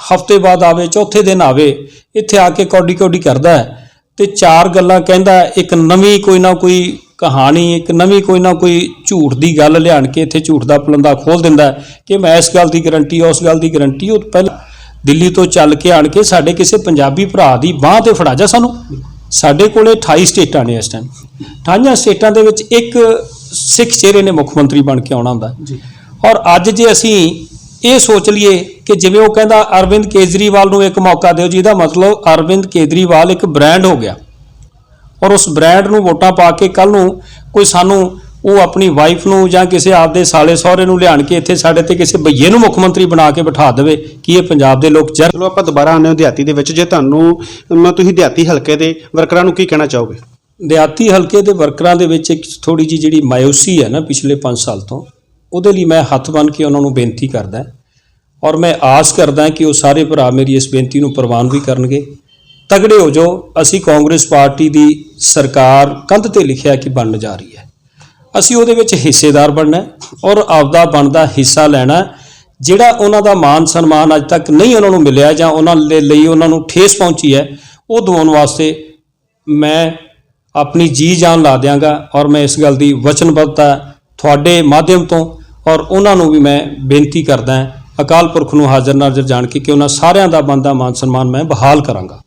ਹਫ਼ਤੇ ਬਾਅਦ ਆਵੇ, ਚੌਥੇ ਦਿਨ ਆਵੇ, ਇੱਥੇ ਆ ਕੇ ਕੌਡੀ ਕੌਡੀ ਕਰਦਾ ਹੈ ਤੇ ਚਾਰ ਗੱਲਾਂ ਕਹਿੰਦਾ, ਇੱਕ ਨਵੀਂ ਕੋਈ ਨਾ ਕੋਈ ਕਹਾਣੀ, ਇੱਕ ਨਵੀਂ ਕੋਈ ਨਾ ਕੋਈ ਝੂਠ ਦੀ ਗੱਲ ਲਿਆਣ ਕੇ ਇੱਥੇ ਝੂਠ ਦਾ ਪਲੰਦਾ ਖੋਲ ਦਿੰਦਾ ਕਿ ਮੈਂ ਇਸ ਗੱਲ ਦੀ ਗਰੰਟੀ, ਉਸ ਗੱਲ ਦੀ ਗਰੰਟੀ। ਉਹ ਪਹਿਲਾਂ ਦਿੱਲੀ ਤੋਂ ਚੱਲ ਕੇ ਆਣ ਕੇ ਸਾਡੇ ਕਿਸੇ ਪੰਜਾਬੀ ਭਰਾ ਦੀ ਬਾਂਹ ਤੇ ਫੜਾ ਜਾ ਸਾਨੂੰ। ਸਾਡੇ ਕੋਲੇ 28 ਸਟੇਟਾਂ ਨੇ ਇਸ ਟਾਈਮ, 28 ਸਟੇਟਾਂ ਦੇ ਵਿੱਚ ਇੱਕ ਸਿੱਖ ਚਿਹਰੇ ਨੇ ਮੁੱਖ ਮੰਤਰੀ ਬਣ ਕੇ ਆਉਣਾ ਹੁੰਦਾ। ਔਰ ਅੱਜ ਜੇ ਅਸੀਂ ਇਹ ਸੋਚ ਲਈਏ ਕਿ ਜਿਵੇਂ ਉਹ ਕਹਿੰਦਾ ਅਰਵਿੰਦ ਕੇਜਰੀਵਾਲ ਨੂੰ ਇੱਕ ਮੌਕਾ ਦਿਓ, ਜਿਹਦਾ ਮਤਲਬ ਅਰਵਿੰਦ ਕੇਜਰੀਵਾਲ ਇੱਕ ਬ੍ਰਾਂਡ ਹੋ ਗਿਆ, ਔਰ ਉਸ ਬ੍ਰਾਂਡ ਨੂੰ ਵੋਟਾਂ ਪਾ ਕੇ ਕੱਲ ਨੂੰ ਕੋਈ ਸਾਨੂੰ ਉਹ ਆਪਣੀ ਵਾਈਫ ਨੂੰ ਜਾਂ ਕਿਸੇ ਆਪਦੇ ਸਾਲੇ ਸਹੁਰੇ ਨੂੰ ਲਿਆਣ ਕੇ ਇੱਥੇ ਸਾਡੇ ਤੇ ਕਿਸੇ ਭਈਏ ਨੂੰ ਮੁੱਖ ਮੰਤਰੀ ਬਣਾ ਕੇ ਬਿਠਾ ਦੇਵੇ, ਕਿ ਇਹ ਪੰਜਾਬ ਦੇ ਲੋਕ ਜਰ। ਚਲੋ ਆਪਾਂ ਦੁਬਾਰਾ ਆਉਂਦੇ ਹਾਂ ਦਿਹਾਤੀ ਦੇ ਵਿੱਚ। ਜੇ ਤੁਸੀਂ ਦਿਹਾਤੀ ਹਲਕੇ ਦੇ ਵਰਕਰਾਂ ਨੂੰ ਕੀ ਕਹਿਣਾ ਚਾਹੋਗੇ? ਦਿਹਾਤੀ ਹਲਕੇ ਦੇ ਵਰਕਰਾਂ ਦੇ ਵਿੱਚ ਇੱਕ ਥੋੜੀ ਜਿਹੀ ਜਿਹੜੀ ਮਾਇੂਸੀ ਹੈ ਨਾ ਪਿਛਲੇ 5 ਸਾਲ ਤੋਂ, ਉਹਦੇ ਲਈ ਮੈਂ ਹੱਥ ਬੰਨ੍ਹ ਕੇ ਉਹਨਾਂ ਨੂੰ ਬੇਨਤੀ ਕਰਦਾ, ਔਰ ਮੈਂ ਆਸ ਕਰਦਾ ਕਿ ਉਹ ਸਾਰੇ ਭਰਾ ਮੇਰੀ ਇਸ ਬੇਨਤੀ ਨੂੰ ਪ੍ਰਵਾਨ ਵੀ ਕਰਨਗੇ। ਤਗੜੇ ਹੋ ਜਾਓ, ਅਸੀਂ ਕਾਂਗਰਸ ਪਾਰਟੀ ਦੀ ਸਰਕਾਰ ਕੰਧ ਤੇ ਲਿਖਿਆ ਕਿ ਬਣਨ ਜਾ ਰਹੀ ਹੈ, ਅਸੀਂ ਉਹਦੇ ਵਿੱਚ ਹਿੱਸੇਦਾਰ ਬਣਨਾ ਔਰ ਆਪਦਾ ਬਣਦਾ ਹਿੱਸਾ ਲੈਣਾ। ਜਿਹੜਾ ਉਹਨਾਂ ਦਾ ਮਾਨ ਸਨਮਾਨ ਅੱਜ ਤੱਕ ਨਹੀਂ ਉਹਨਾਂ ਨੂੰ ਮਿਲਿਆ ਜਾਂ ਉਹਨਾਂ ਦੇ ਲਈ ਉਹਨਾਂ ਨੂੰ ਠੇਸ ਪਹੁੰਚੀ ਹੈ, ਉਹ ਦਿਵਾਉਣ ਵਾਸਤੇ ਮੈਂ ਆਪਣੀ ਜੀ ਜਾਨ ਲਾ ਦਿਆਂਗਾ। ਔਰ ਮੈਂ ਇਸ ਗੱਲ ਦੀ ਵਚਨਬੱਧਤਾ ਤੁਹਾਡੇ ਮਾਧਿਅਮ ਤੋਂ ਔਰ ਉਹਨਾਂ ਨੂੰ ਵੀ ਮੈਂ ਬੇਨਤੀ ਕਰਦਾ ਅਕਾਲ ਪੁਰਖ ਨੂੰ ਹਾਜ਼ਰ ਨਾਜ਼ਰ ਜਾਣ ਕੇ ਕਿ ਉਹਨਾਂ ਸਾਰਿਆਂ ਦਾ ਬਣਦਾ ਮਾਨ ਸਨਮਾਨ ਮੈਂ ਬਹਾਲ ਕਰਾਂਗਾ।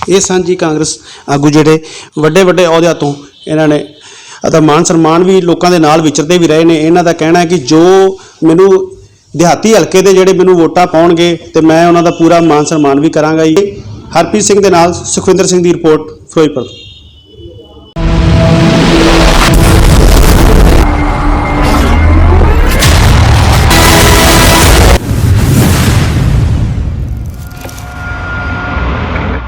ਇਹ ਸਾਂਝੀ ਕਾਂਗਰਸ ਆਗੂ ਜਿਹੜੇ ਵੱਡੇ ਵੱਡੇ ਅਹੁਦਿਆਂ ਤੋਂ ਇਹਨਾਂ ਨੇ ਅਤੇ ਮਾਨ ਸਨਮਾਨ ਵੀ ਲੋਕਾਂ ਦੇ ਨਾਲ ਵਿਚਰਦੇ ਵੀ ਰਹੇ ਨੇ। ਇਹਨਾਂ ਦਾ ਕਹਿਣਾ ਹੈ ਕਿ ਜੋ ਮੈਨੂੰ ਦਿਹਾਤੀ ਹਲਕੇ ਦੇ ਜਿਹੜੇ ਮੈਨੂੰ ਵੋਟਾਂ ਪਾਉਣਗੇ ਤੇ ਮੈਂ ਉਹਨਾਂ ਦਾ ਪੂਰਾ ਮਾਨ ਸਨਮਾਨ ਵੀ ਕਰਾਂਗਾ ਜੀ। ਹਰਪ੍ਰੀਤ ਸਿੰਘ ਦੇ ਨਾਲ ਸੁਖਵਿੰਦਰ ਸਿੰਘ ਦੀ ਰਿਪੋਰਟ ਫਿਰੋਜ਼ਪੁਰ।